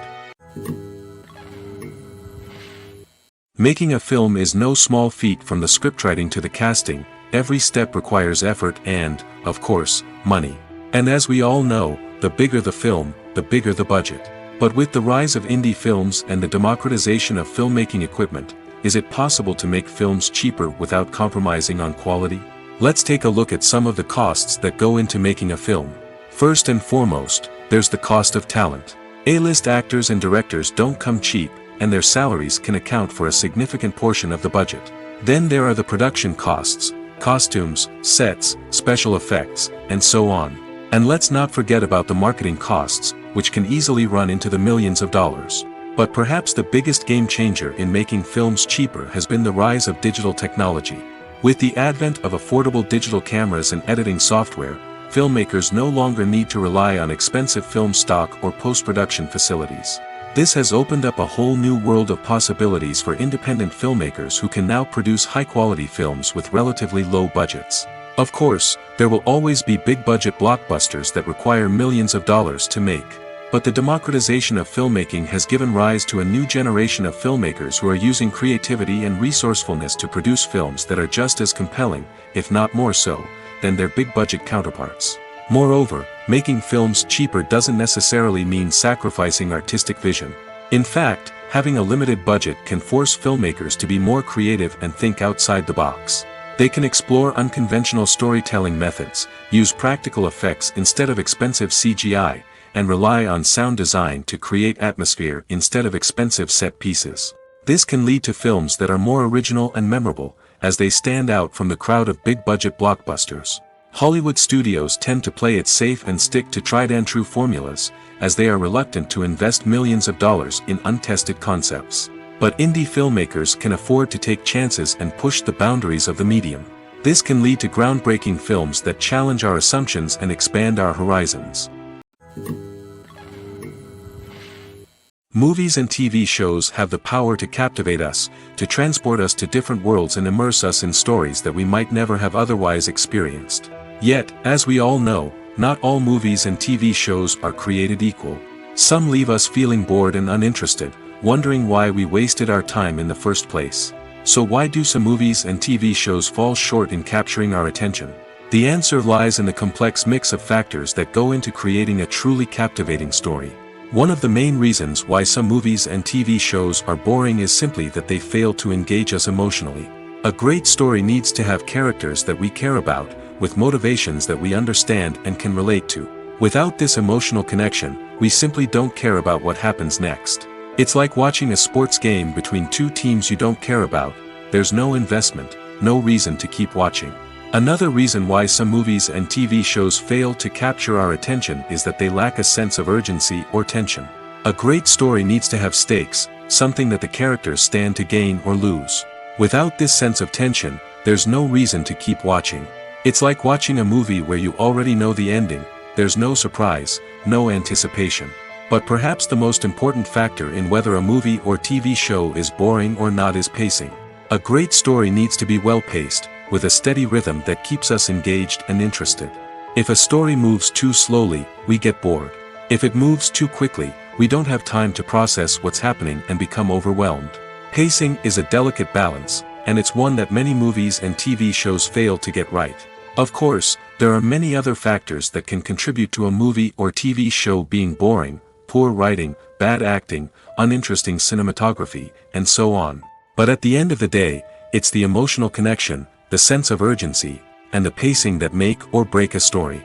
S1: Making a film is no small feat. From the scriptwriting to the casting, every step requires effort and, of course, money. And as we all know, the bigger the film, the bigger the budget. But with the rise of indie films and the democratization of filmmaking equipment, is it possible to make films cheaper without compromising on quality? Let's take a look at some of the costs that go into making a film. First and foremost, there's the cost of talent. A-list actors and directors don't come cheap, and their salaries can account for a significant portion of the budget. Then there are the production costs, costumes, sets, special effects, and so on. And let's not forget about the marketing costs, which can easily run into the millions of dollars. But perhaps the biggest game changer in making films cheaper has been the rise of digital technology. With the advent of affordable digital cameras and editing software, filmmakers no longer need to rely on expensive film stock or post-production facilities. This has opened up a whole new world of possibilities for independent filmmakers who can now produce high-quality films with relatively low budgets. Of course, there will always be big-budget blockbusters that require millions of dollars to make. But the democratization of filmmaking has given rise to a new generation of filmmakers who are using creativity and resourcefulness to produce films that are just as compelling, if not more so, than their big-budget counterparts. Moreover, making films cheaper doesn't necessarily mean sacrificing artistic vision. In fact, having a limited budget can force filmmakers to be more creative and think outside the box. They can explore unconventional storytelling methods, use practical effects instead of expensive CGI, and rely on sound design to create atmosphere instead of expensive set pieces. This can lead to films that are more original and memorable, as they stand out from the crowd of big-budget blockbusters. Hollywood studios tend to play it safe and stick to tried-and-true formulas, as they are reluctant to invest millions of dollars in untested concepts. But indie filmmakers can afford to take chances and push the boundaries of the medium. This can lead to groundbreaking films that challenge our assumptions and expand our horizons. Movies and TV shows have the power to captivate us, to transport us to different worlds and immerse us in stories that we might never have otherwise experienced. Yet, as we all know, not all movies and TV shows are created equal. Some leave us feeling bored and uninterested, wondering why we wasted our time in the first place. So why do some movies and TV shows fall short in capturing our attention? The answer lies in the complex mix of factors that go into creating a truly captivating story. One of the main reasons why some movies and TV shows are boring is simply that they fail to engage us emotionally. A great story needs to have characters that we care about, with motivations that we understand and can relate to. Without this emotional connection, we simply don't care about what happens next. It's like watching a sports game between two teams you don't care about. There's no investment, no reason to keep watching. Another reason why some movies and TV shows fail to capture our attention is that they lack a sense of urgency or tension. A great story needs to have stakes, something that the characters stand to gain or lose. Without this sense of tension, there's no reason to keep watching. It's like watching a movie where you already know the ending. There's no surprise, no anticipation. But perhaps the most important factor in whether a movie or TV show is boring or not is pacing. A great story needs to be well-paced, with a steady rhythm that keeps us engaged and interested. If a story moves too slowly, we get bored. If it moves too quickly, we don't have time to process what's happening and become overwhelmed. Pacing is a delicate balance, and it's one that many movies and TV shows fail to get right. Of course, there are many other factors that can contribute to a movie or TV show being boring: poor writing, bad acting, uninteresting cinematography, and so on. But at the end of the day, it's the emotional connection, the sense of urgency, and the pacing that make or break a story.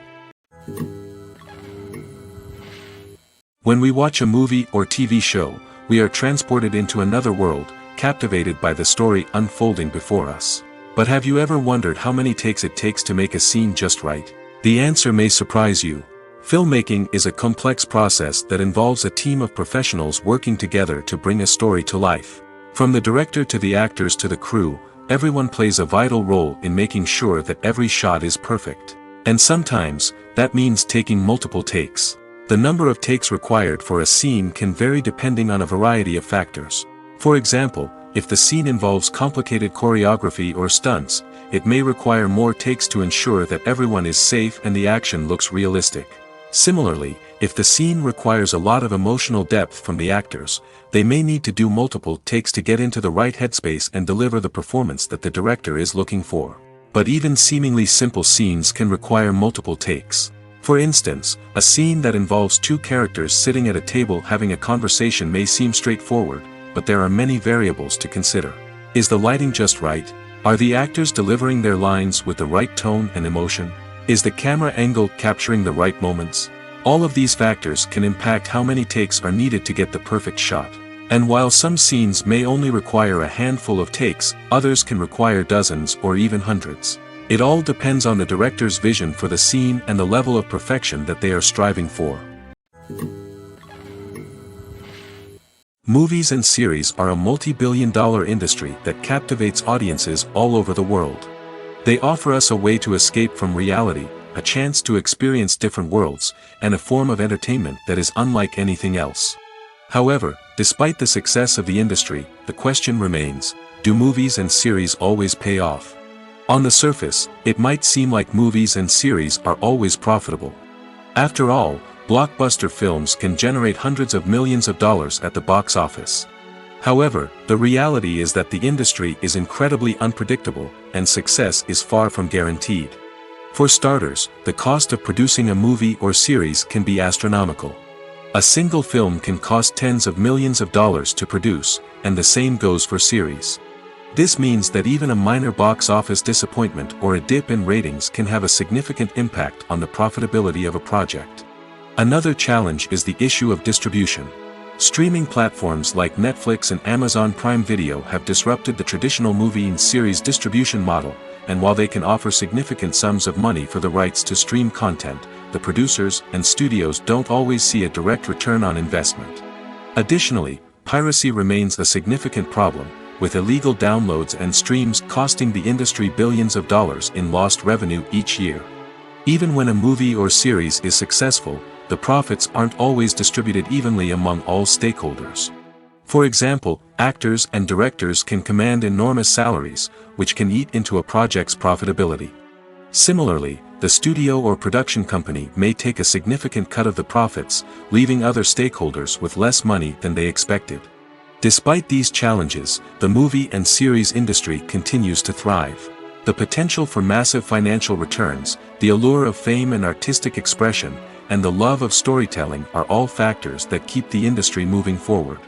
S1: When we watch a movie or TV show, we are transported into another world, captivated by the story unfolding before us. But have you ever wondered how many takes it takes to make a scene just right? The answer may surprise you. Filmmaking is a complex process that involves a team of professionals working together to bring a story to life. From the director to the actors to the crew, everyone plays a vital role in making sure that every shot is perfect. And sometimes, that means taking multiple takes. The number of takes required for a scene can vary depending on a variety of factors. For example, if the scene involves complicated choreography or stunts, it may require more takes to ensure that everyone is safe and the action looks realistic. Similarly, if the scene requires a lot of emotional depth from the actors, they may need to do multiple takes to get into the right headspace and deliver the performance that the director is looking for. But even seemingly simple scenes can require multiple takes. For instance, a scene that involves two characters sitting at a table having a conversation may seem straightforward, but there are many variables to consider. Is the lighting just right? Are the actors delivering their lines with the right tone and emotion? Is the camera angle capturing the right moments? All of these factors can impact how many takes are needed to get the perfect shot. And while some scenes may only require a handful of takes, others can require dozens or even hundreds. It all depends on the director's vision for the scene and the level of perfection that they are striving for. Movies and series are a multi-billion-dollar industry that captivates audiences all over the world. They offer us a way to escape from reality, a chance to experience different worlds, and a form of entertainment that is unlike anything else. However, despite the success of the industry, the question remains: do movies and series always pay off? On the surface, it might seem like movies and series are always profitable. After all, blockbuster films can generate hundreds of millions of dollars at the box office. However, the reality is that the industry is incredibly unpredictable, and success is far from guaranteed. For starters, the cost of producing a movie or series can be astronomical. A single film can cost tens of millions of dollars to produce, and the same goes for series. This means that even a minor box office disappointment or a dip in ratings can have a significant impact on the profitability of a project. Another challenge is the issue of distribution. Streaming platforms like Netflix and Amazon Prime Video have disrupted the traditional movie and series distribution model, and while they can offer significant sums of money for the rights to stream content, the producers and studios don't always see a direct return on investment. Additionally, piracy remains a significant problem, with illegal downloads and streams costing the industry billions of dollars in lost revenue each year. Even when a movie or series is successful, the profits aren't always distributed evenly among all stakeholders. For example, actors and directors can command enormous salaries, which can eat into a project's profitability. Similarly, the studio or production company may take a significant cut of the profits, leaving other stakeholders with less money than they expected. Despite these challenges, the movie and series industry continues to thrive. The potential for massive financial returns, the allure of fame and artistic expression, and the love of storytelling are all factors that keep the industry moving forward.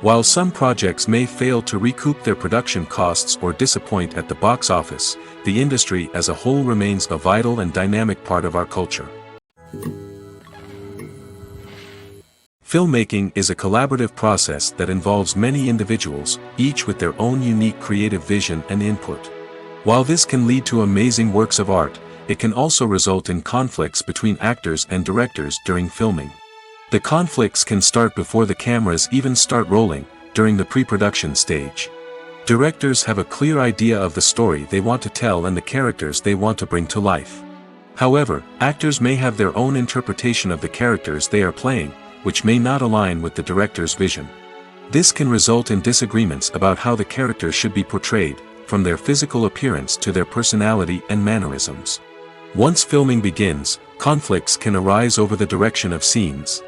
S1: While some projects may fail to recoup their production costs or disappoint at the box office, the industry as a whole remains a vital and dynamic part of our culture. Filmmaking is a collaborative process that involves many individuals, each with their own unique creative vision and input. While this can lead to amazing works of art, it can also result in conflicts between actors and directors during filming. The conflicts can start before the cameras even start rolling, during the pre-production stage. Directors have a clear idea of the story they want to tell and the characters they want to bring to life. However, actors may have their own interpretation of the characters they are playing, which may not align with the director's vision. This can result in disagreements about how the characters should be portrayed, from their physical appearance to their personality and mannerisms. Once filming begins, conflicts can arise over the direction of scenes.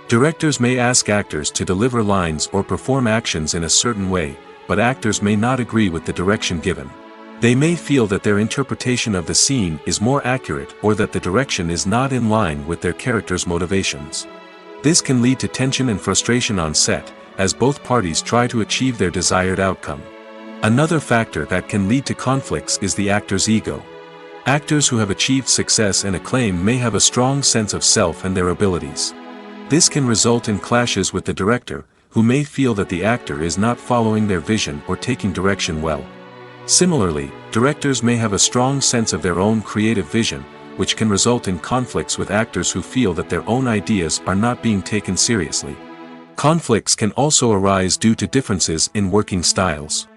S1: Directors may ask actors to deliver lines or perform actions in a certain way, but actors may not agree with the direction given. They may feel that their interpretation of the scene is more accurate or that the direction is not in line with their character's motivations. This can lead to tension and frustration on set, as both parties try to achieve their desired outcome. Another factor that can lead to conflicts is the actor's ego. Actors who have achieved success and acclaim may have a strong sense of self and their abilities. This can result in clashes with the director, who may feel that the actor is not following their vision or taking direction well. Similarly, directors may have a strong sense of their own creative vision, which can result in conflicts with actors who feel that their own ideas are not being taken seriously. Conflicts can also arise due to differences in working styles.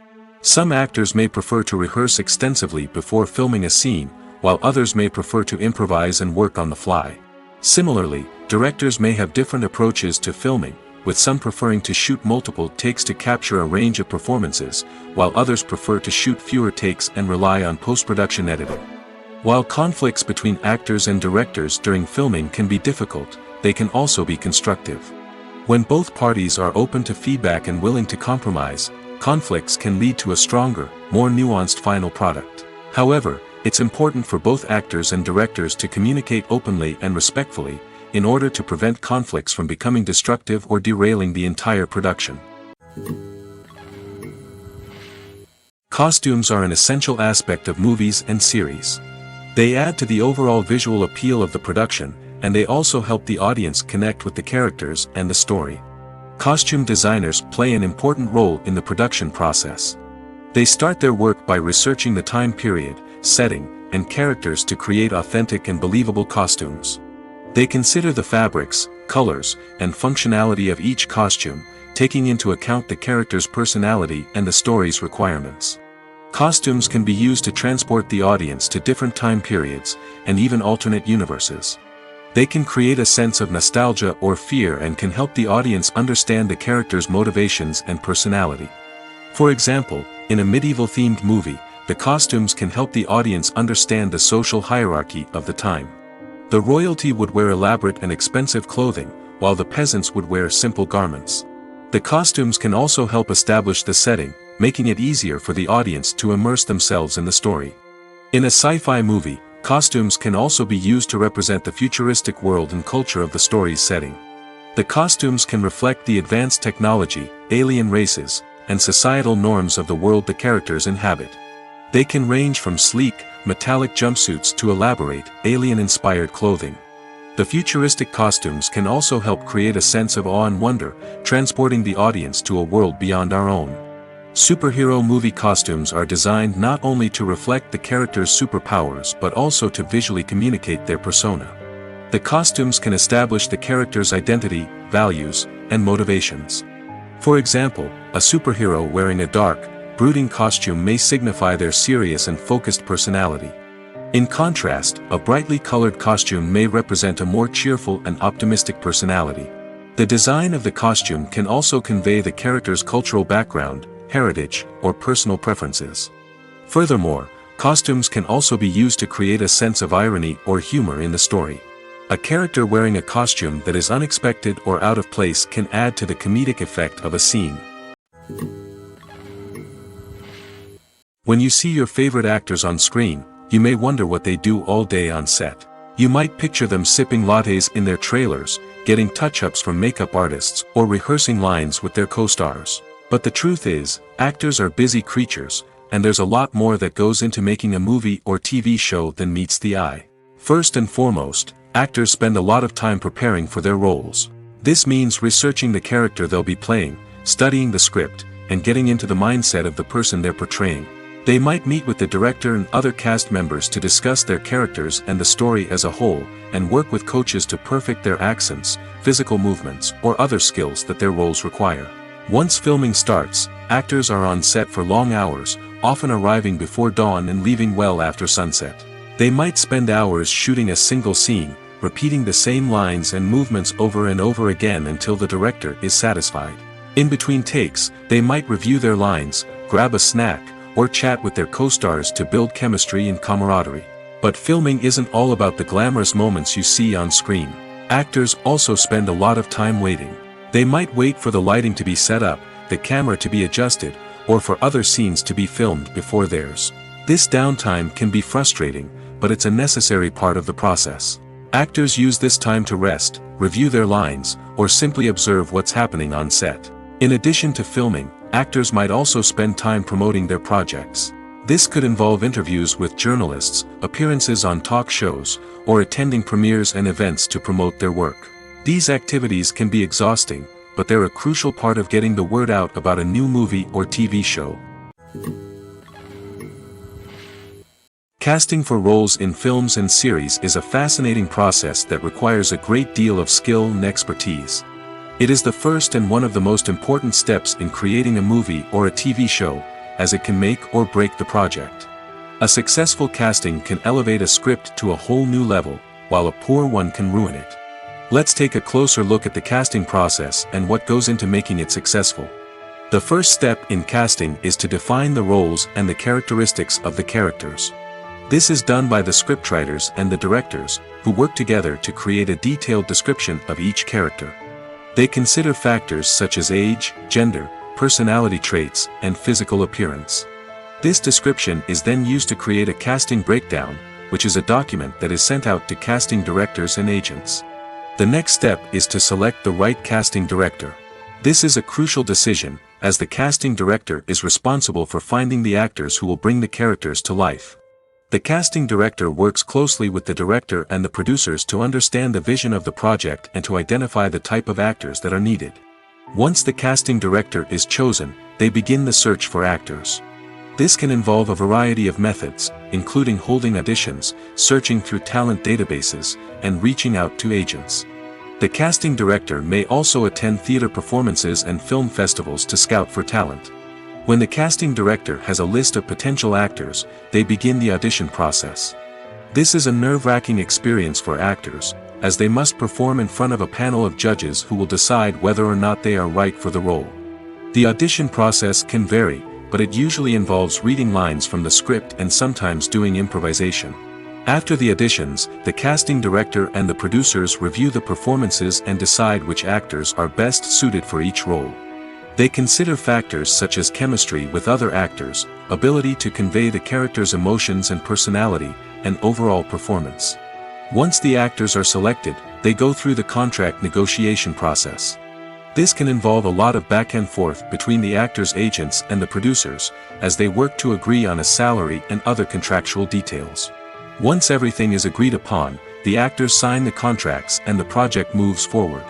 S1: Some actors may prefer to rehearse extensively before filming a scene, while others may prefer to improvise and work on the fly. Similarly, directors may have different approaches to filming, with some preferring to shoot multiple takes to capture a range of performances, while others prefer to shoot fewer takes and rely on post-production editing. While conflicts between actors and directors during filming can be difficult, they can also be constructive. When both parties are open to feedback and willing to compromise, conflicts can lead to a stronger, more nuanced final product. However, it's important for both actors and directors to communicate openly and respectfully, in order to prevent conflicts from becoming destructive or derailing the entire production. Costumes are an essential aspect of movies and series. They add to the overall visual appeal of the production, and they also help the audience connect with the characters and the story. Costume designers play an important role in the production process. They start their work by researching the time period, setting, and characters to create authentic and believable costumes. They consider the fabrics, colors, and functionality of each costume, taking into account the character's personality and the story's requirements. Costumes can be used to transport the audience to different time periods, and even alternate universes. They can create a sense of nostalgia or fear and can help the audience understand the character's motivations and personality. For example, in a medieval-themed movie, the costumes can help the audience understand the social hierarchy of the time. The royalty would wear elaborate and expensive clothing, while the peasants would wear simple garments. The costumes can also help establish the setting, making it easier for the audience to immerse themselves in the story. In a sci-fi movie, costumes can also be used to represent the futuristic world and culture of the story's setting. The costumes can reflect the advanced technology, alien races, and societal norms of the world the characters inhabit. They can range from sleek, metallic jumpsuits to elaborate, alien-inspired clothing. The futuristic costumes can also help create a sense of awe and wonder, transporting the audience to a world beyond our own. Superhero movie costumes are designed not only to reflect the character's superpowers but also to visually communicate their persona. The costumes can establish the character's identity, values, and motivations. For example, a superhero wearing a dark, brooding costume may signify their serious and focused personality. In contrast, a brightly colored costume may represent a more cheerful and optimistic personality. The design of the costume can also convey the character's cultural background, heritage, or personal preferences. Furthermore, costumes can also be used to create a sense of irony or humor in the story. A character wearing a costume that is unexpected or out of place can add to the comedic effect of a scene. When you see your favorite actors on screen, you may wonder what they do all day on set. You might picture them sipping lattes in their trailers, getting touch-ups from makeup artists, or rehearsing lines with their co-stars. But the truth is, actors are busy creatures, and there's a lot more that goes into making a movie or TV show than meets the eye. First and foremost, actors spend a lot of time preparing for their roles. This means researching the character they'll be playing, studying the script, and getting into the mindset of the person they're portraying. They might meet with the director and other cast members to discuss their characters and the story as a whole, and work with coaches to perfect their accents, physical movements, or other skills that their roles require. Once filming starts, actors are on set for long hours, often arriving before dawn and leaving well after sunset. They might spend hours shooting a single scene, repeating the same lines and movements over and over again until the director is satisfied. In between takes, they might review their lines, grab a snack, or chat with their co-stars to build chemistry and camaraderie. But filming isn't all about the glamorous moments you see on screen. Actors also spend a lot of time waiting. They might wait for the lighting to be set up, the camera to be adjusted, or for other scenes to be filmed before theirs. This downtime can be frustrating, but it's a necessary part of the process. Actors use this time to rest, review their lines, or simply observe what's happening on set. In addition to filming, actors might also spend time promoting their projects. This could involve interviews with journalists, appearances on talk shows, or attending premieres and events to promote their work. These activities can be exhausting, but they're a crucial part of getting the word out about a new movie or TV show. Casting for roles in films and series is a fascinating process that requires a great deal of skill and expertise. It is the first and one of the most important steps in creating a movie or a TV show, as it can make or break the project. A successful casting can elevate a script to a whole new level, while a poor one can ruin it. Let's take a closer look at the casting process and what goes into making it successful. The first step in casting is to define the roles and the characteristics of the characters. This is done by the scriptwriters and the directors, who work together to create a detailed description of each character. They consider factors such as age, gender, personality traits, and physical appearance. This description is then used to create a casting breakdown, which is a document that is sent out to casting directors and agents. The next step is to select the right casting director. This is a crucial decision, as the casting director is responsible for finding the actors who will bring the characters to life. The casting director works closely with the director and the producers to understand the vision of the project and to identify the type of actors that are needed. Once the casting director is chosen, they begin the search for actors. This can involve a variety of methods, including holding auditions, searching through talent databases, and reaching out to agents. The casting director may also attend theater performances and film festivals to scout for talent. When the casting director has a list of potential actors, they begin the audition process. This is a nerve-wracking experience for actors, as they must perform in front of a panel of judges who will decide whether or not they are right for the role. The audition process can vary, but it usually involves reading lines from the script and sometimes doing improvisation. After the auditions, the casting director and the producers review the performances and decide which actors are best suited for each role. They consider factors such as chemistry with other actors, ability to convey the character's emotions and personality, and overall performance. Once the actors are selected, they go through the contract negotiation process. This can involve a lot of back and forth between the actors' agents and the producers, as they work to agree on a salary and other contractual details. Once everything is agreed upon, the actors sign the contracts and the project moves forward.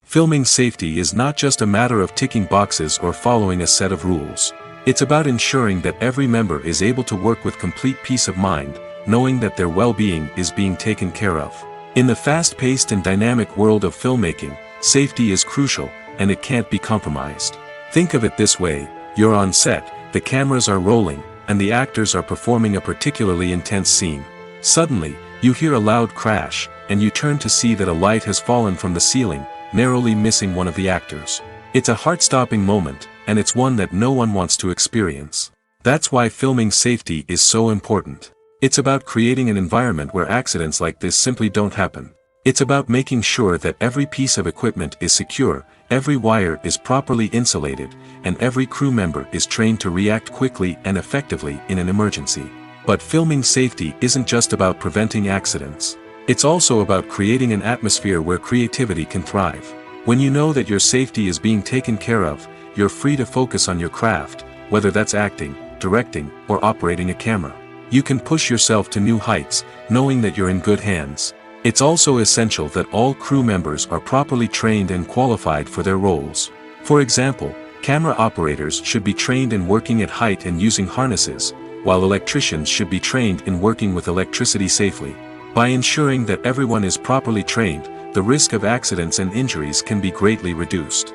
S1: Filming safety is not just a matter of ticking boxes or following a set of rules. It's about ensuring that every member is able to work with complete peace of mind, knowing that their well-being is being taken care of. In the fast-paced and dynamic world of filmmaking, safety is crucial, and it can't be compromised. Think of it this way: you're on set, the cameras are rolling, and the actors are performing a particularly intense scene. Suddenly, you hear a loud crash, and you turn to see that a light has fallen from the ceiling, narrowly missing one of the actors. It's a heart-stopping moment, and it's one that no one wants to experience. That's why filming safety is so important. It's about creating an environment where accidents like this simply don't happen. It's about making sure that every piece of equipment is secure, every wire is properly insulated, and every crew member is trained to react quickly and effectively in an emergency. But filming safety isn't just about preventing accidents. It's also about creating an atmosphere where creativity can thrive. When you know that your safety is being taken care of, you're free to focus on your craft, whether that's acting, directing, or operating a camera. You can push yourself to new heights, knowing that you're in good hands. It's also essential that all crew members are properly trained and qualified for their roles. For example, camera operators should be trained in working at height and using harnesses, while electricians should be trained in working with electricity safely. By ensuring that everyone is properly trained, the risk of accidents and injuries can be greatly reduced.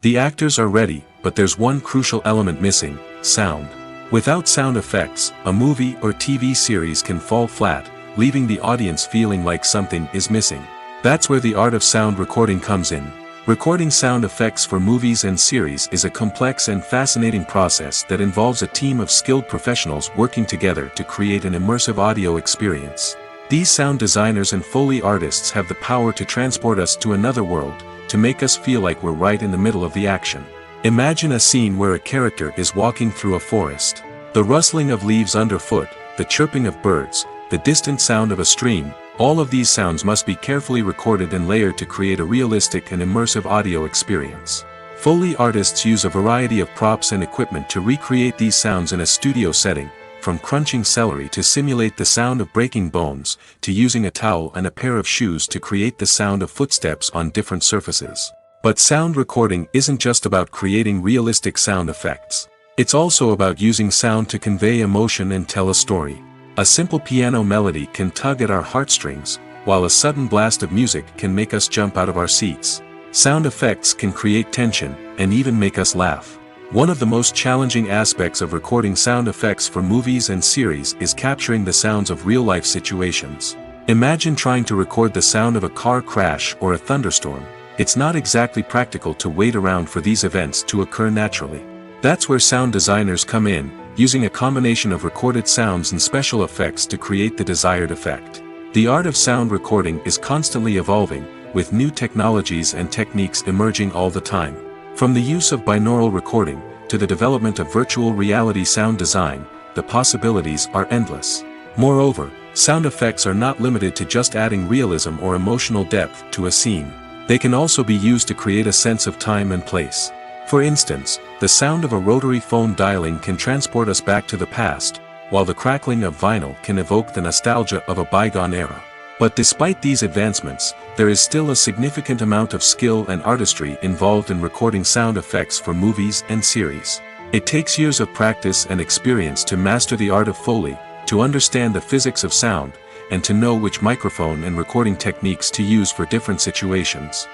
S1: The actors are ready, but there's one crucial element missing: sound. Without sound effects, a movie or TV series can fall flat, leaving the audience feeling like something is missing. That's where the art of sound recording comes in. Recording sound effects for movies and series is a complex and fascinating process that involves a team of skilled professionals working together to create an immersive audio experience. These sound designers and Foley artists have the power to transport us to another world, to make us feel like we're right in the middle of the action. Imagine a scene where a character is walking through a forest. The rustling of leaves underfoot, the chirping of birds, the distant sound of a stream, all of these sounds must be carefully recorded and layered to create a realistic and immersive audio experience. Foley artists use a variety of props and equipment to recreate these sounds in a studio setting, from crunching celery to simulate the sound of breaking bones, to using a towel and a pair of shoes to create the sound of footsteps on different surfaces. But sound recording isn't just about creating realistic sound effects. It's also about using sound to convey emotion and tell a story. A simple piano melody can tug at our heartstrings, while a sudden blast of music can make us jump out of our seats. Sound effects can create tension, and even make us laugh. One of the most challenging aspects of recording sound effects for movies and series is capturing the sounds of real-life situations. Imagine trying to record the sound of a car crash or a thunderstorm. It's not exactly practical to wait around for these events to occur naturally. That's where sound designers come in, using a combination of recorded sounds and special effects to create the desired effect. The art of sound recording is constantly evolving, with new technologies and techniques emerging all the time. From the use of binaural recording, to the development of virtual reality sound design, the possibilities are endless. Moreover, sound effects are not limited to just adding realism or emotional depth to a scene. They can also be used to create a sense of time and place. For instance, the sound of a rotary phone dialing can transport us back to the past, while the crackling of vinyl can evoke the nostalgia of a bygone era. But despite these advancements, there is still a significant amount of skill and artistry involved in recording sound effects for movies and series. It takes years of practice and experience to master the art of Foley, to understand the physics of sound, and to know which microphone and recording techniques to use for different situations.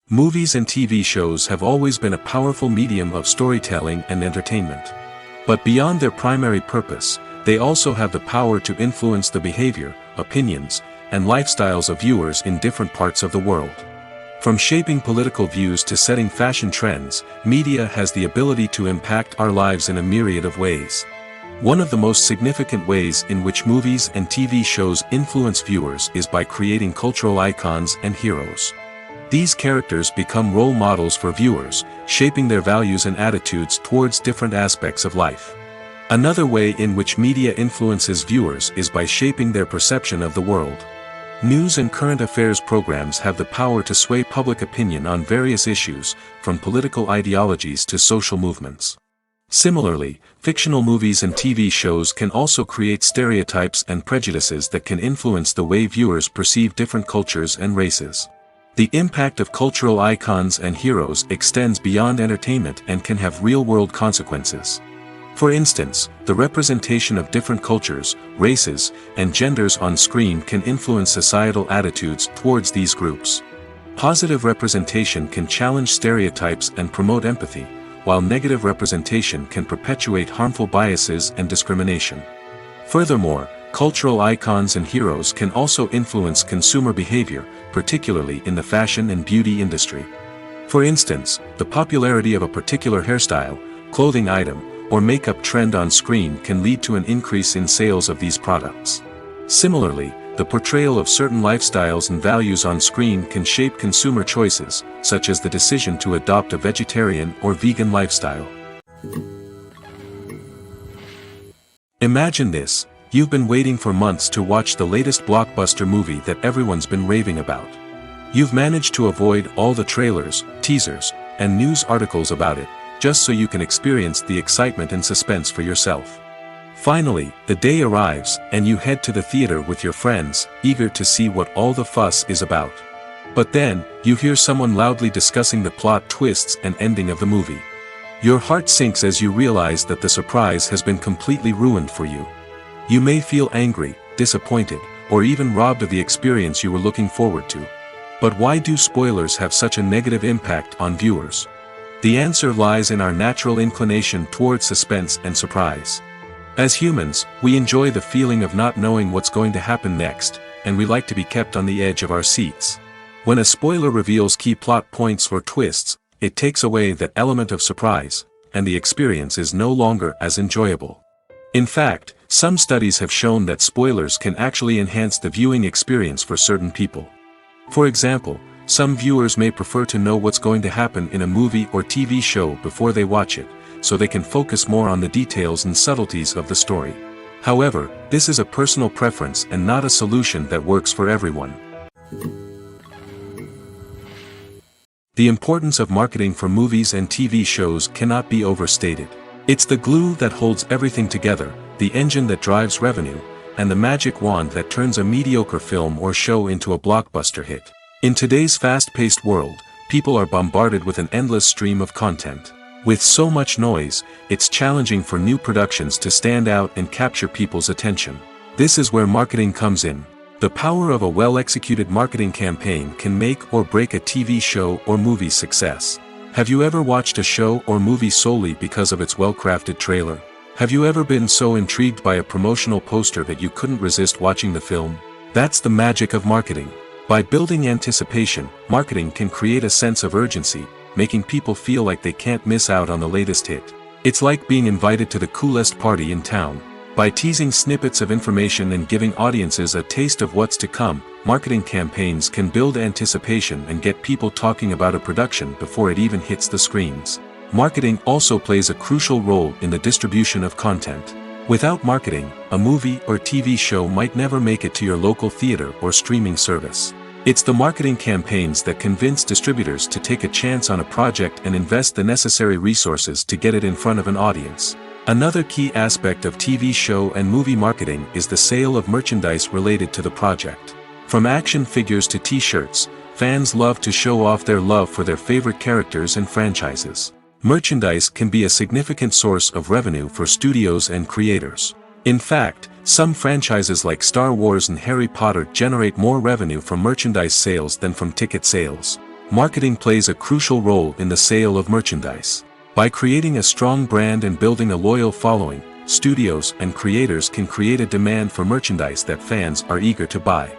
S1: Movies and TV shows have always been a powerful medium of storytelling and entertainment. But beyond their primary purpose, they also have the power to influence the behavior, opinions, and lifestyles of viewers in different parts of the world. From shaping political views to setting fashion trends, media has the ability to impact our lives in a myriad of ways. One of the most significant ways in which movies and TV shows influence viewers is by creating cultural icons and heroes. These characters become role models for viewers, shaping their values and attitudes towards different aspects of life. Another way in which media influences viewers is by shaping their perception of the world. News and current affairs programs have the power to sway public opinion on various issues, from political ideologies to social movements. Similarly, fictional movies and TV shows can also create stereotypes and prejudices that can influence the way viewers perceive different cultures and races. The impact of cultural icons and heroes extends beyond entertainment and can have real-world consequences. For instance, the representation of different cultures, races, and genders on screen can influence societal attitudes towards these groups. Positive representation can challenge stereotypes and promote empathy, while negative representation can perpetuate harmful biases and discrimination. Furthermore, cultural icons and heroes can also influence consumer behavior, particularly in the fashion and beauty industry. For instance, the popularity of a particular hairstyle, clothing item, or makeup trend on screen can lead to an increase in sales of these products. Similarly, the portrayal of certain lifestyles and values on screen can shape consumer choices, such as the decision to adopt a vegetarian or vegan lifestyle. Imagine this: you've been waiting for months to watch the latest blockbuster movie that everyone's been raving about. You've managed to avoid all the trailers, teasers, and news articles about it, just so you can experience the excitement and suspense for yourself. Finally, the day arrives, and you head to the theater with your friends, eager to see what all the fuss is about. But then, you hear someone loudly discussing the plot twists and ending of the movie. Your heart sinks as you realize that the surprise has been completely ruined for you. You may feel angry, disappointed, or even robbed of the experience you were looking forward to. But why do spoilers have such a negative impact on viewers? The answer lies in our natural inclination toward suspense and surprise. As humans, we enjoy the feeling of not knowing what's going to happen next, and we like to be kept on the edge of our seats. When a spoiler reveals key plot points or twists, it takes away that element of surprise, and the experience is no longer as enjoyable. In fact, some studies have shown that spoilers can actually enhance the viewing experience for certain people. For example, some viewers may prefer to know what's going to happen in a movie or TV show before they watch it, so they can focus more on the details and subtleties of the story. However, this is a personal preference and not a solution that works for everyone. The importance of marketing for movies and TV shows cannot be overstated. It's the glue that holds everything together, the engine that drives revenue, and the magic wand that turns a mediocre film or show into a blockbuster hit. In today's fast-paced world, people are bombarded with an endless stream of content. With so much noise, it's challenging for new productions to stand out and capture people's attention. This is where marketing comes in. The power of a well-executed marketing campaign can make or break a TV show or movie's success. Have you ever watched a show or movie solely because of its well-crafted trailer? Have you ever been so intrigued by a promotional poster that you couldn't resist watching the film? That's the magic of marketing. By building anticipation, marketing can create a sense of urgency, making people feel like they can't miss out on the latest hit. It's like being invited to the coolest party in town. By teasing snippets of information and giving audiences a taste of what's to come, marketing campaigns can build anticipation and get people talking about a production before it even hits the screens. Marketing also plays a crucial role in the distribution of content. Without marketing, a movie or TV show might never make it to your local theater or streaming service. It's the marketing campaigns that convince distributors to take a chance on a project and invest the necessary resources to get it in front of an audience. Another key aspect of TV show and movie marketing is the sale of merchandise related to the project. From action figures to t-shirts, fans love to show off their love for their favorite characters and franchises. Merchandise can be a significant source of revenue for studios and creators. In fact, some franchises like Star Wars and Harry Potter generate more revenue from merchandise sales than from ticket sales. Marketing plays a crucial role in the sale of merchandise. By creating a strong brand and building a loyal following, studios and creators can create a demand for merchandise that fans are eager to buy.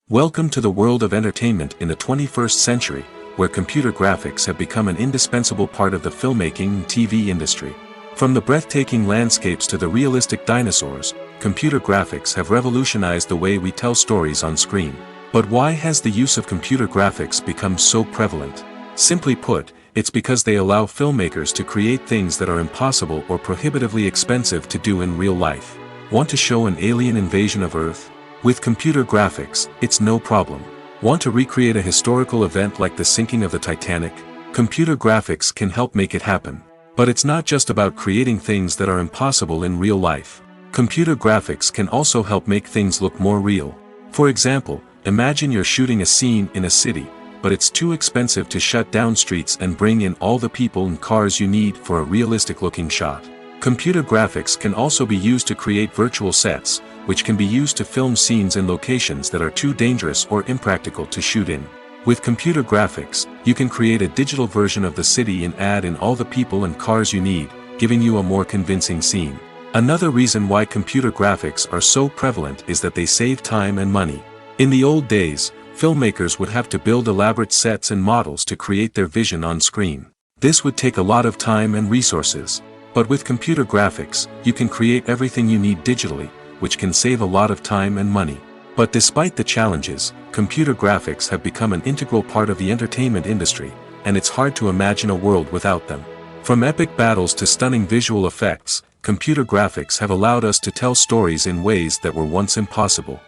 S1: Welcome to the world of entertainment in the 21st century, where computer graphics have become an indispensable part of the filmmaking and TV industry. From the breathtaking landscapes to the realistic dinosaurs, computer graphics have revolutionized the way we tell stories on screen. But why has the use of computer graphics become so prevalent? Simply put, It's because they allow filmmakers to create things that are impossible or prohibitively expensive to do in real life. Want to show an alien invasion of Earth? With computer graphics, it's no problem. Want to recreate a historical event like the sinking of the Titanic? Computer graphics can help make it happen. But it's not just about creating things that are impossible in real life. Computer graphics can also help make things look more real. For example, imagine you're shooting a scene in a city, but it's too expensive to shut down streets and bring in all the people and cars you need for a realistic-looking shot. Computer graphics can also be used to create virtual sets, which can be used to film scenes in locations that are too dangerous or impractical to shoot in. With computer graphics, you can create a digital version of the city and add in all the people and cars you need, giving you a more convincing scene. Another reason why computer graphics are so prevalent is that they save time and money. In the old days, filmmakers would have to build elaborate sets and models to create their vision on screen. This would take a lot of time and resources. But with computer graphics, you can create everything you need digitally, which can save a lot of time and money. But despite the challenges, computer graphics have become an integral part of the entertainment industry, and it's hard to imagine a world without them. From epic battles to stunning visual effects, computer graphics have allowed us to tell stories in ways that were once impossible.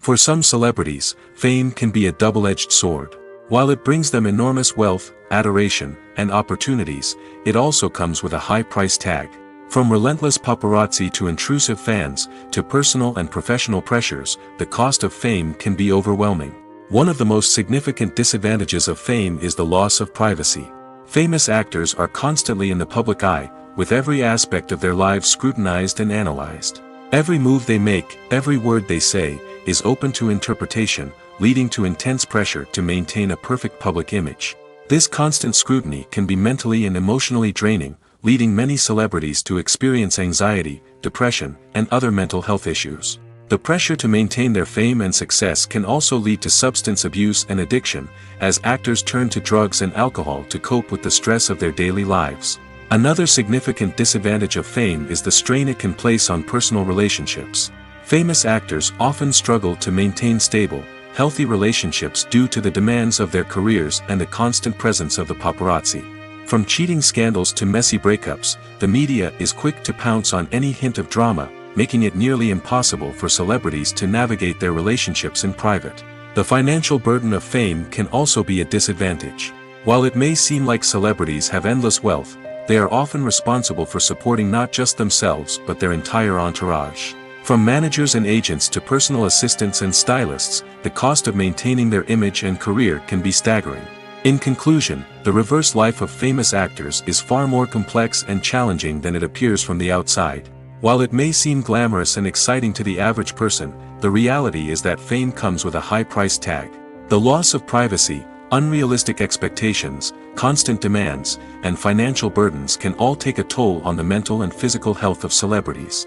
S1: For some celebrities, fame can be a double-edged sword. While it brings them enormous wealth, adoration, and opportunities, it also comes with a high price tag. From relentless paparazzi to intrusive fans, to personal and professional pressures, the cost of fame can be overwhelming. One of the most significant disadvantages of fame is the loss of privacy. Famous actors are constantly in the public eye, with every aspect of their lives scrutinized and analyzed. Every move they make, every word they say, is open to interpretation, leading to intense pressure to maintain a perfect public image. This constant scrutiny can be mentally and emotionally draining, leading many celebrities to experience anxiety, depression, and other mental health issues. The pressure to maintain their fame and success can also lead to substance abuse and addiction, as actors turn to drugs and alcohol to cope with the stress of their daily lives. Another significant disadvantage of fame is the strain it can place on personal relationships. Famous actors often struggle to maintain stable, healthy relationships due to the demands of their careers and the constant presence of the paparazzi. From cheating scandals to messy breakups, the media is quick to pounce on any hint of drama, making it nearly impossible for celebrities to navigate their relationships in private. The financial burden of fame can also be a disadvantage. While it may seem like celebrities have endless wealth, they are often responsible for supporting not just themselves but their entire entourage. From managers and agents to personal assistants and stylists, the cost of maintaining their image and career can be staggering. In conclusion, the reverse life of famous actors is far more complex and challenging than it appears from the outside. While it may seem glamorous and exciting to the average person, the reality is that fame comes with a high price tag. The loss of privacy, unrealistic expectations, constant demands, and financial burdens can all take a toll on the mental and physical health of celebrities.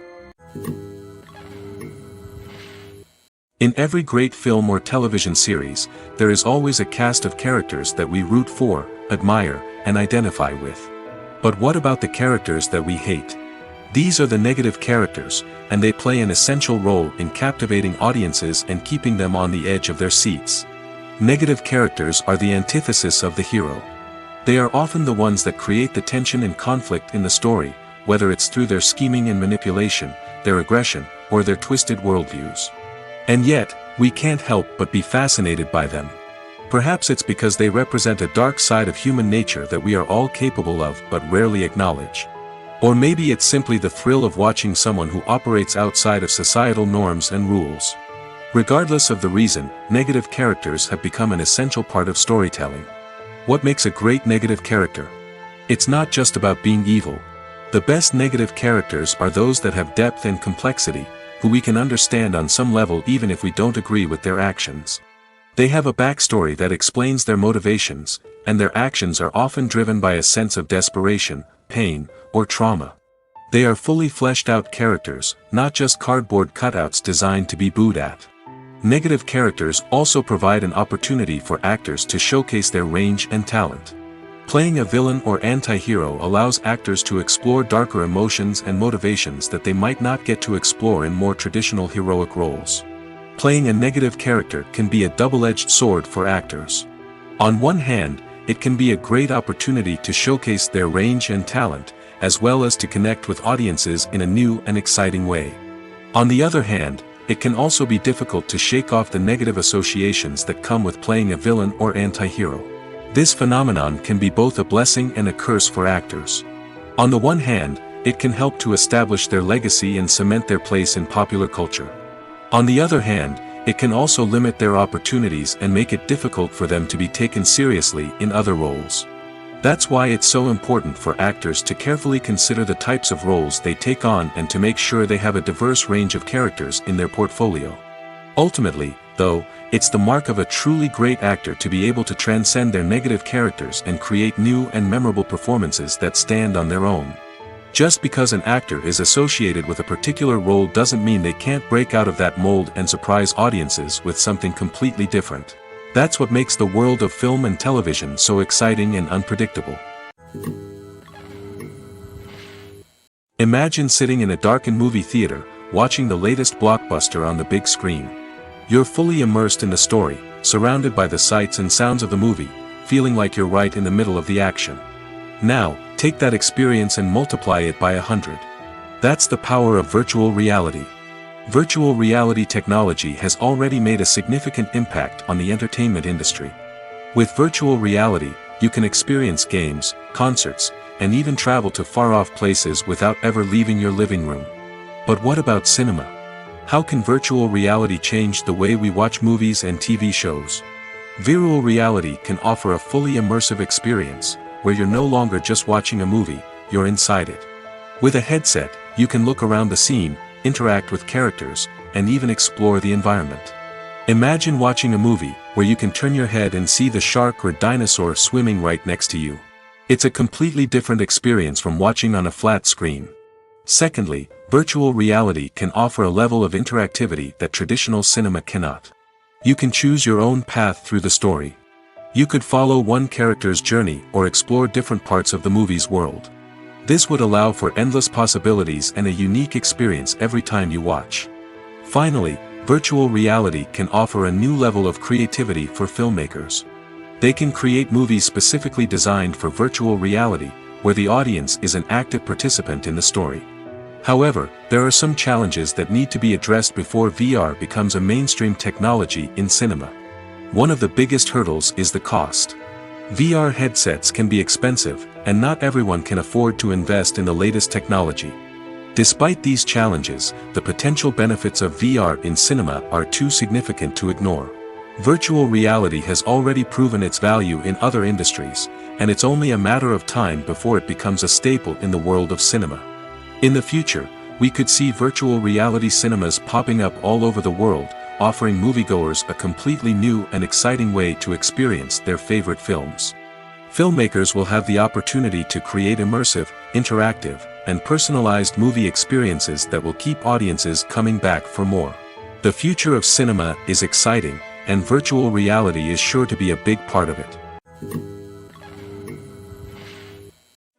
S1: In every great film or television series, there is always a cast of characters that we root for, admire, and identify with. But what about the characters that we hate? These are the negative characters, and they play an essential role in captivating audiences and keeping them on the edge of their seats. Negative characters are the antithesis of the hero. They are often the ones that create the tension and conflict in the story, whether it's through their scheming and manipulation, their aggression, or their twisted worldviews. And yet, we can't help but be fascinated by them. Perhaps it's because they represent a dark side of human nature that we are all capable of but rarely acknowledge. Or maybe it's simply the thrill of watching someone who operates outside of societal norms and rules. Regardless of the reason, negative characters have become an essential part of storytelling. What makes a great negative character? It's not just about being evil. The best negative characters are those that have depth and complexity, who we can understand on some level even if we don't agree with their actions. They have a backstory that explains their motivations, and their actions are often driven by a sense of desperation, pain, or trauma. They are fully fleshed out characters, not just cardboard cutouts designed to be booed at. Negative characters also provide an opportunity for actors to showcase their range and talent. Playing a villain or anti-hero allows actors to explore darker emotions and motivations that they might not get to explore in more traditional heroic roles. Playing a negative character can be a double-edged sword for actors. On one hand, it can be a great opportunity to showcase their range and talent, as well as to connect with audiences in a new and exciting way. On the other hand, it can also be difficult to shake off the negative associations that come with playing a villain or anti-hero. This phenomenon can be both a blessing and a curse for actors. On the one hand, it can help to establish their legacy and cement their place in popular culture. On the other hand, it can also limit their opportunities and make it difficult for them to be taken seriously in other roles. That's why it's so important for actors to carefully consider the types of roles they take on and to make sure they have a diverse range of characters in their portfolio. Ultimately, though, it's the mark of a truly great actor to be able to transcend their negative characters and create new and memorable performances that stand on their own. Just because an actor is associated with a particular role doesn't mean they can't break out of that mold and surprise audiences with something completely different. That's what makes the world of film and television so exciting and unpredictable. Imagine sitting in a darkened movie theater, watching the latest blockbuster on the big screen. You're fully immersed in the story, surrounded by the sights and sounds of the movie, feeling like you're right in the middle of the action. Now, take that experience and multiply it by 100. That's the power of virtual reality. Virtual reality technology has already made a significant impact on the entertainment industry. With virtual reality, you can experience games, concerts, and even travel to far-off places without ever leaving your living room. But what about cinema? How can virtual reality change the way we watch movies and TV shows? Virtual reality can offer a fully immersive experience, where you're no longer just watching a movie, you're inside it. With a headset, you can look around the scene, interact with characters, and even explore the environment. Imagine watching a movie where you can turn your head and see the shark or dinosaur swimming right next to you. It's a completely different experience from watching on a flat screen. Secondly, virtual reality can offer a level of interactivity that traditional cinema cannot. You can choose your own path through the story. You could follow one character's journey or explore different parts of the movie's world. This would allow for endless possibilities and a unique experience every time you watch. Finally, virtual reality can offer a new level of creativity for filmmakers. They can create movies specifically designed for virtual reality, where the audience is an active participant in the story. However, there are some challenges that need to be addressed before VR becomes a mainstream technology in cinema. One of the biggest hurdles is the cost. VR headsets can be expensive, and not everyone can afford to invest in the latest technology. Despite these challenges, the potential benefits of VR in cinema are too significant to ignore. Virtual reality has already proven its value in other industries, and it's only a matter of time before it becomes a staple in the world of cinema. In the future, we could see virtual reality cinemas popping up all over the world, offering moviegoers a completely new and exciting way to experience their favorite films. Filmmakers will have the opportunity to create immersive, interactive, and personalized movie experiences that will keep audiences coming back for more. The future of cinema is exciting, and virtual reality is sure to be a big part of it.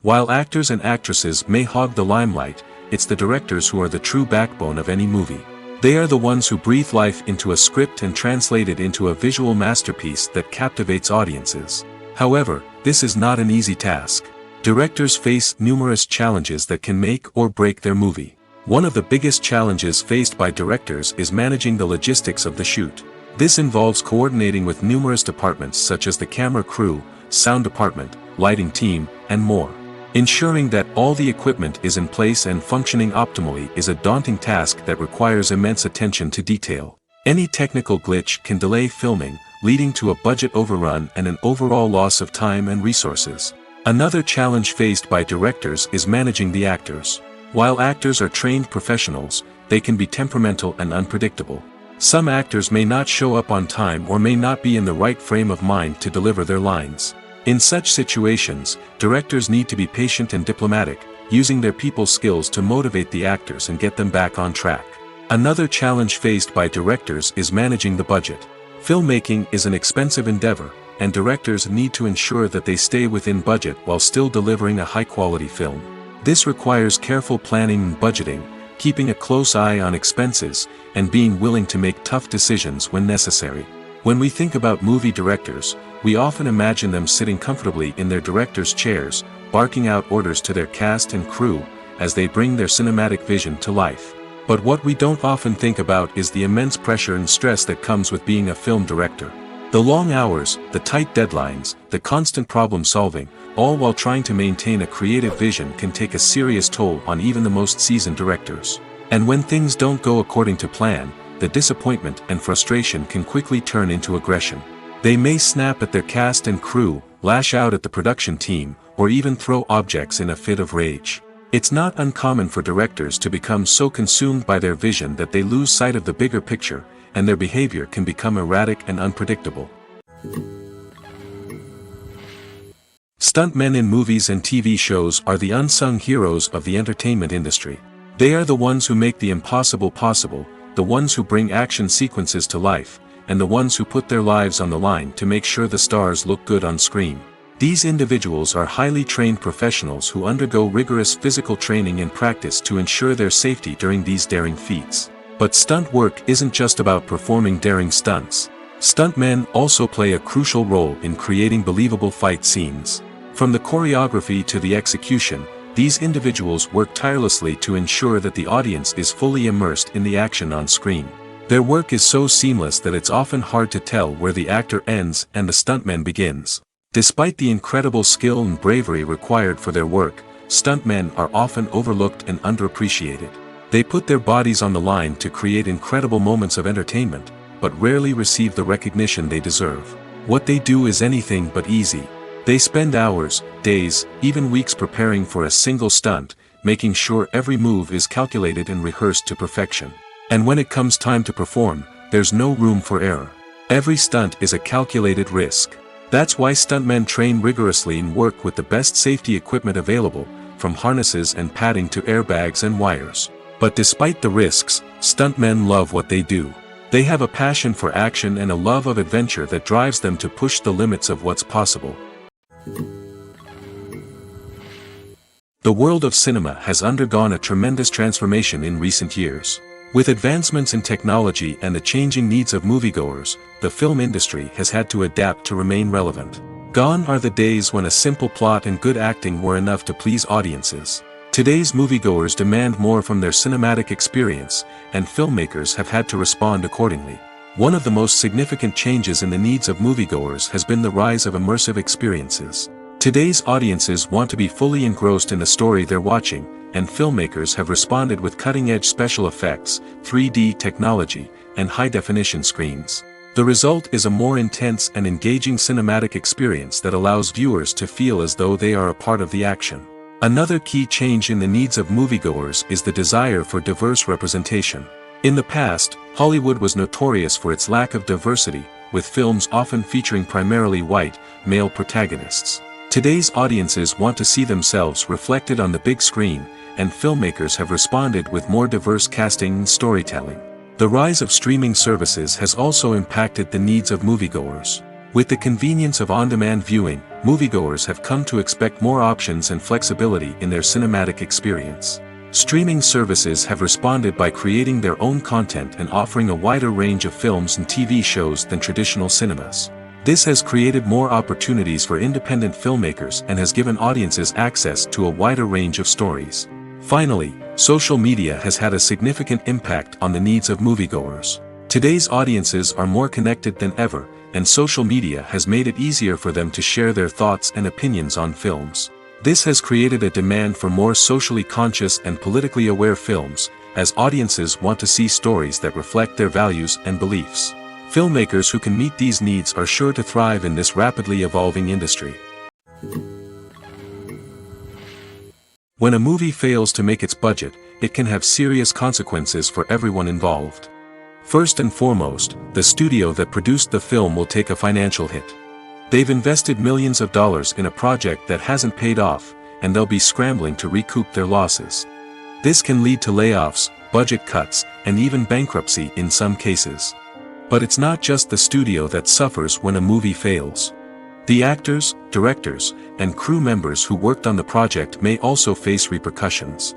S1: While actors and actresses may hog the limelight, it's the directors who are the true backbone of any movie. They are the ones who breathe life into a script and translate it into a visual masterpiece that captivates audiences. However, this is not an easy task. Directors face numerous challenges that can make or break their movie. One of the biggest challenges faced by directors is managing the logistics of the shoot. This involves coordinating with numerous departments such as the camera crew, sound department, lighting team, and more. Ensuring that all the equipment is in place and functioning optimally is a daunting task that requires immense attention to detail. Any technical glitch can delay filming, leading to a budget overrun and an overall loss of time and resources. Another challenge faced by directors is managing the actors. While actors are trained professionals, they can be temperamental and unpredictable. Some actors may not show up on time or may not be in the right frame of mind to deliver their lines. In such situations, directors need to be patient and diplomatic, using their people skills to motivate the actors and get them back on track. Another challenge faced by directors is managing the budget. Filmmaking is an expensive endeavor, and directors need to ensure that they stay within budget while still delivering a high-quality film. This requires careful planning and budgeting, keeping a close eye on expenses, and being willing to make tough decisions when necessary. When we think about movie directors, we often imagine them sitting comfortably in their director's chairs, barking out orders to their cast and crew, as they bring their cinematic vision to life. But what we don't often think about is the immense pressure and stress that comes with being a film director. The long hours, the tight deadlines, the constant problem solving, all while trying to maintain a creative vision can take a serious toll on even the most seasoned directors. And when things don't go according to plan, the disappointment and frustration can quickly turn into aggression. They may snap at their cast and crew, lash out at the production team, or even throw objects in a fit of rage. It's not uncommon for directors to become so consumed by their vision that they lose sight of the bigger picture, and their behavior can become erratic and unpredictable. Stuntmen in movies and TV shows are the unsung heroes of the entertainment industry. They are the ones who make the impossible possible, the ones who bring action sequences to life, and the ones who put their lives on the line to make sure the stars look good on screen. These individuals are highly trained professionals who undergo rigorous physical training and practice to ensure their safety during these daring feats. But stunt work isn't just about performing daring stunts. Stuntmen also play a crucial role in creating believable fight scenes. From the choreography to the execution, these individuals work tirelessly to ensure that the audience is fully immersed in the action on screen. Their work is so seamless that it's often hard to tell where the actor ends and the stuntman begins. Despite the incredible skill and bravery required for their work, stuntmen are often overlooked and underappreciated. They put their bodies on the line to create incredible moments of entertainment, but rarely receive the recognition they deserve. What they do is anything but easy. They spend hours, days, even weeks preparing for a single stunt, making sure every move is calculated and rehearsed to perfection. And when it comes time to perform, there's no room for error. Every stunt is a calculated risk. That's why stuntmen train rigorously and work with the best safety equipment available, from harnesses and padding to airbags and wires. But despite the risks, stuntmen love what they do. They have a passion for action and a love of adventure that drives them to push the limits of what's possible. The world of cinema has undergone a tremendous transformation in recent years. With advancements in technology and the changing needs of moviegoers, the film industry has had to adapt to remain relevant. Gone are the days when a simple plot and good acting were enough to please audiences. Today's moviegoers demand more from their cinematic experience, and filmmakers have had to respond accordingly. One of the most significant changes in the needs of moviegoers has been the rise of immersive experiences. Today's audiences want to be fully engrossed in the story they're watching, and filmmakers have responded with cutting-edge special effects, 3D technology, and high-definition screens. The result is a more intense and engaging cinematic experience that allows viewers to feel as though they are a part of the action. Another key change in the needs of moviegoers is the desire for diverse representation. In the past, Hollywood was notorious for its lack of diversity, with films often featuring primarily white, male protagonists. Today's audiences want to see themselves reflected on the big screen, and filmmakers have responded with more diverse casting and storytelling. The rise of streaming services has also impacted the needs of moviegoers. With the convenience of on-demand viewing, moviegoers have come to expect more options and flexibility in their cinematic experience. Streaming services have responded by creating their own content and offering a wider range of films and TV shows than traditional cinemas. This has created more opportunities for independent filmmakers and has given audiences access to a wider range of stories. Finally, social media has had a significant impact on the needs of moviegoers. Today's audiences are more connected than ever, and social media has made it easier for them to share their thoughts and opinions on films. This has created a demand for more socially conscious and politically aware films, as audiences want to see stories that reflect their values and beliefs. Filmmakers who can meet these needs are sure to thrive in this rapidly evolving industry. When a movie fails to make its budget, it can have serious consequences for everyone involved. First and foremost, the studio that produced the film will take a financial hit. They've invested millions of dollars in a project that hasn't paid off, and they'll be scrambling to recoup their losses. This can lead to layoffs, budget cuts, and even bankruptcy in some cases. But it's not just the studio that suffers when a movie fails. The actors, directors, and crew members who worked on the project may also face repercussions.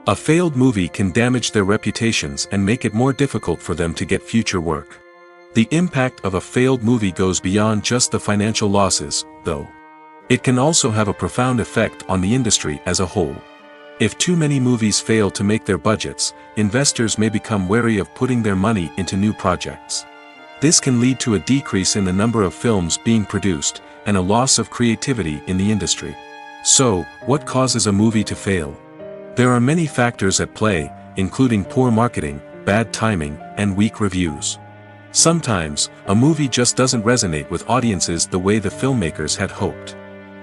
S1: A failed movie can damage their reputations and make it more difficult for them to get future work. The impact of a failed movie goes beyond just the financial losses, though. It can also have a profound effect on the industry as a whole. If too many movies fail to make their budgets, investors may become wary of putting their money into new projects. This can lead to a decrease in the number of films being produced, and a loss of creativity in the industry. So, what causes a movie to fail? There are many factors at play, including poor marketing, bad timing, and weak reviews. Sometimes, a movie just doesn't resonate with audiences the way the filmmakers had hoped.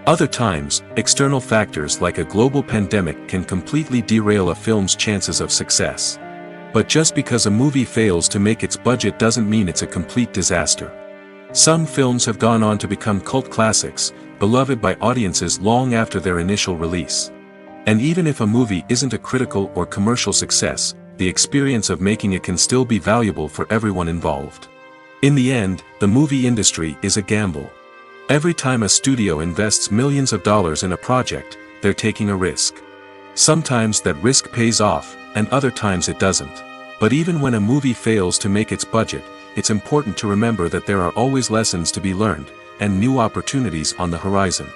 S1: Other times, external factors like a global pandemic can completely derail a film's chances of success. But just because a movie fails to make its budget doesn't mean it's a complete disaster. Some films have gone on to become cult classics, beloved by audiences long after their initial release. And even if a movie isn't a critical or commercial success, the experience of making it can still be valuable for everyone involved. In the end, the movie industry is a gamble. Every time a studio invests millions of dollars in a project, they're taking a risk. Sometimes that risk pays off, and other times it doesn't. But even when a movie fails to make its budget, it's important to remember that there are always lessons to be learned, and new opportunities on the horizon.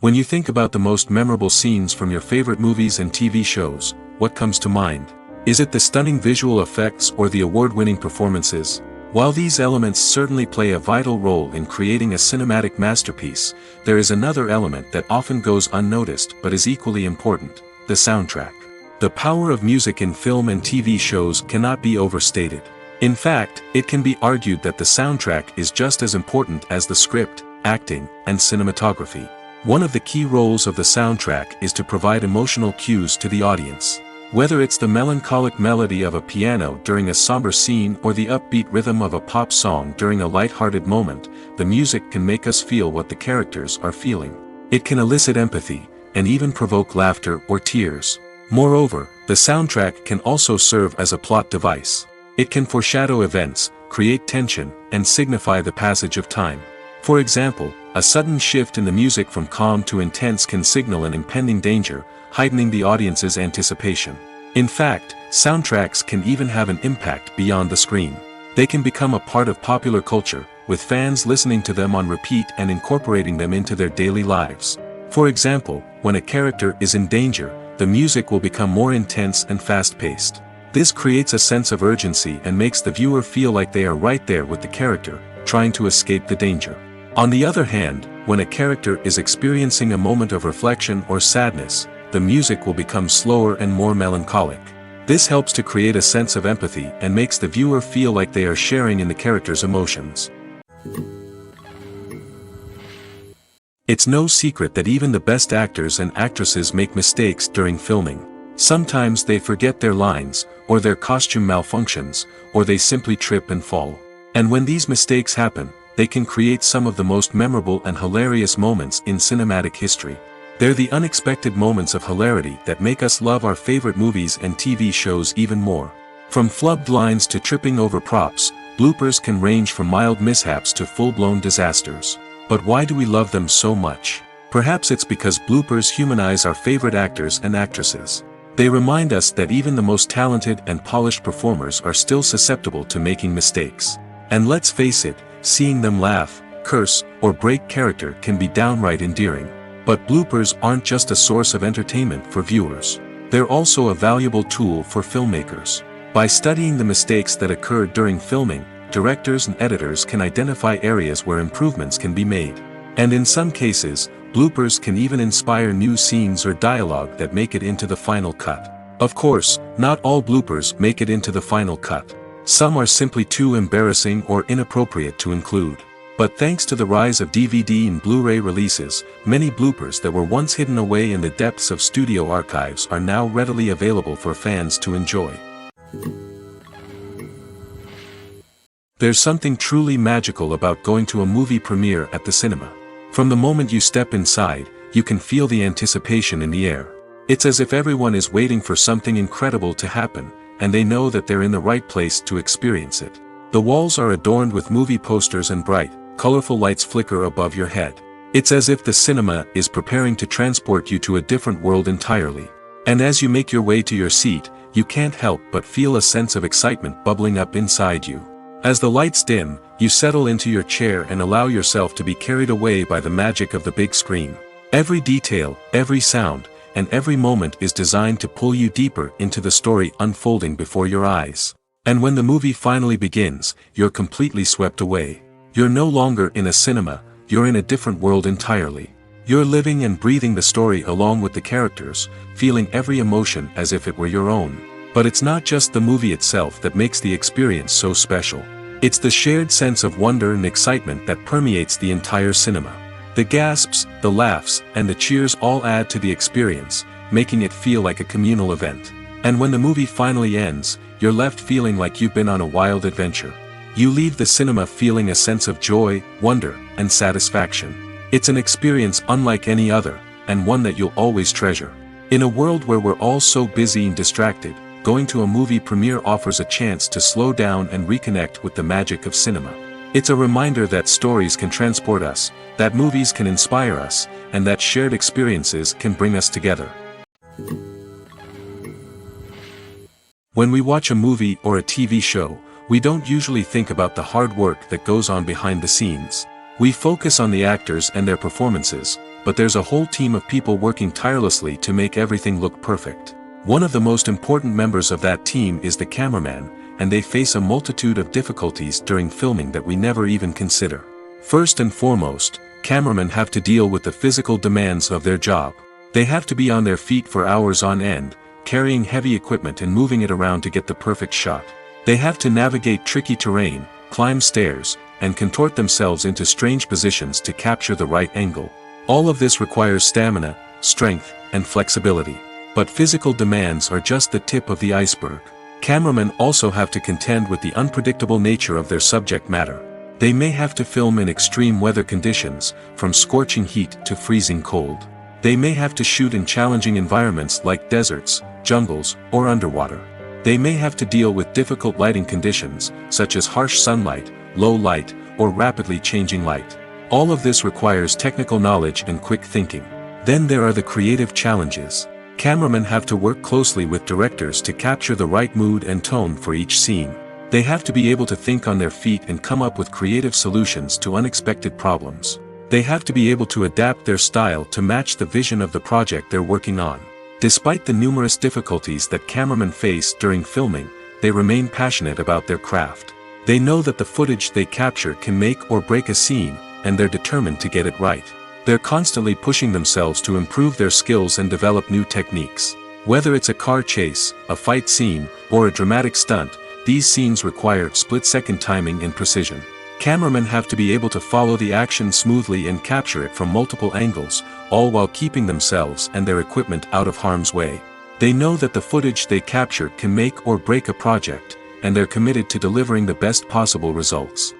S1: When you think about the most memorable scenes from your favorite movies and TV shows, what comes to mind? Is it the stunning visual effects or the award-winning performances? While these elements certainly play a vital role in creating a cinematic masterpiece, there is another element that often goes unnoticed but is equally important: the soundtrack. The power of music in film and TV shows cannot be overstated. In fact, it can be argued that the soundtrack is just as important as the script, acting, and cinematography. One of the key roles of the soundtrack is to provide emotional cues to the audience. Whether it's the melancholic melody of a piano during a somber scene or the upbeat rhythm of a pop song during a light-hearted moment, the music can make us feel what the characters are feeling. It can elicit empathy, and even provoke laughter or tears. Moreover, the soundtrack can also serve as a plot device. It can foreshadow events, create tension, and signify the passage of time. For example, a sudden shift in the music from calm to intense can signal an impending danger, heightening the audience's anticipation. In fact, soundtracks can even have an impact beyond the screen. They can become a part of popular culture, with fans listening to them on repeat and incorporating them into their daily lives. For example, when a character is in danger, the music will become more intense and fast-paced. This creates a sense of urgency and makes the viewer feel like they are right there with the character, trying to escape the danger. On the other hand, when a character is experiencing a moment of reflection or sadness, the music will become slower and more melancholic. This helps to create a sense of empathy and makes the viewer feel like they are sharing in the character's emotions. It's no secret that even the best actors and actresses make mistakes during filming. Sometimes they forget their lines, or their costume malfunctions, or they simply trip and fall. And when these mistakes happen, they can create some of the most memorable and hilarious moments in cinematic history. They're the unexpected moments of hilarity that make us love our favorite movies and TV shows even more. From flubbed lines to tripping over props, bloopers can range from mild mishaps to full-blown disasters. But why do we love them so much? Perhaps it's because bloopers humanize our favorite actors and actresses. They remind us that even the most talented and polished performers are still susceptible to making mistakes. And let's face it, seeing them laugh, curse, or break character can be downright endearing. But bloopers aren't just a source of entertainment for viewers. They're also a valuable tool for filmmakers. By studying the mistakes that occurred during filming, directors and editors can identify areas where improvements can be made. And in some cases, bloopers can even inspire new scenes or dialogue that make it into the final cut. Of course, not all bloopers make it into the final cut. Some are simply too embarrassing or inappropriate to include. But thanks to the rise of DVD and Blu-ray releases, many bloopers that were once hidden away in the depths of studio archives are now readily available for fans to enjoy. There's something truly magical about going to a movie premiere at the cinema. From the moment you step inside, you can feel the anticipation in the air. It's as if everyone is waiting for something incredible to happen, and they know that they're in the right place to experience it. The walls are adorned with movie posters and bright, colorful lights flicker above your head. It's as if the cinema is preparing to transport you to a different world entirely. And as you make your way to your seat, you can't help but feel a sense of excitement bubbling up inside you. As the lights dim, you settle into your chair and allow yourself to be carried away by the magic of the big screen. Every detail, every sound, and every moment is designed to pull you deeper into the story unfolding before your eyes. And when the movie finally begins, you're completely swept away. You're no longer in a cinema, you're in a different world entirely. You're living and breathing the story along with the characters, feeling every emotion as if it were your own. But it's not just the movie itself that makes the experience so special. It's the shared sense of wonder and excitement that permeates the entire cinema. The gasps, the laughs, and the cheers all add to the experience, making it feel like a communal event. And when the movie finally ends, you're left feeling like you've been on a wild adventure. You leave the cinema feeling a sense of joy, wonder, and satisfaction. It's an experience unlike any other, and one that you'll always treasure. In a world where we're all so busy and distracted, going to a movie premiere offers a chance to slow down and reconnect with the magic of cinema. It's a reminder that stories can transport us, that movies can inspire us, and that shared experiences can bring us together. When we watch a movie or a TV show, we don't usually think about the hard work that goes on behind the scenes. We focus on the actors and their performances, but there's a whole team of people working tirelessly to make everything look perfect. One of the most important members of that team is the cameraman, and they face a multitude of difficulties during filming that we never even consider. First and foremost, cameramen have to deal with the physical demands of their job. They have to be on their feet for hours on end, carrying heavy equipment and moving it around to get the perfect shot. They have to navigate tricky terrain, climb stairs, and contort themselves into strange positions to capture the right angle. All of this requires stamina, strength, and flexibility. But physical demands are just the tip of the iceberg. Cameramen also have to contend with the unpredictable nature of their subject matter. They may have to film in extreme weather conditions, from scorching heat to freezing cold. They may have to shoot in challenging environments like deserts, jungles, or underwater. They may have to deal with difficult lighting conditions, such as harsh sunlight, low light, or rapidly changing light. All of this requires technical knowledge and quick thinking. Then there are the creative challenges. Cameramen have to work closely with directors to capture the right mood and tone for each scene. They have to be able to think on their feet and come up with creative solutions to unexpected problems. They have to be able to adapt their style to match the vision of the project they're working on. Despite the numerous difficulties that cameramen face during filming, they remain passionate about their craft. They know that the footage they capture can make or break a scene, and they're determined to get it right. They're constantly pushing themselves to improve their skills and develop new techniques. Whether it's a car chase, a fight scene, or a dramatic stunt, these scenes require split-second timing and precision. Cameramen have to be able to follow the action smoothly and capture it from multiple angles, all while keeping themselves and their equipment out of harm's way. They know that the footage they capture can make or break a project, and they're committed to delivering the best possible results.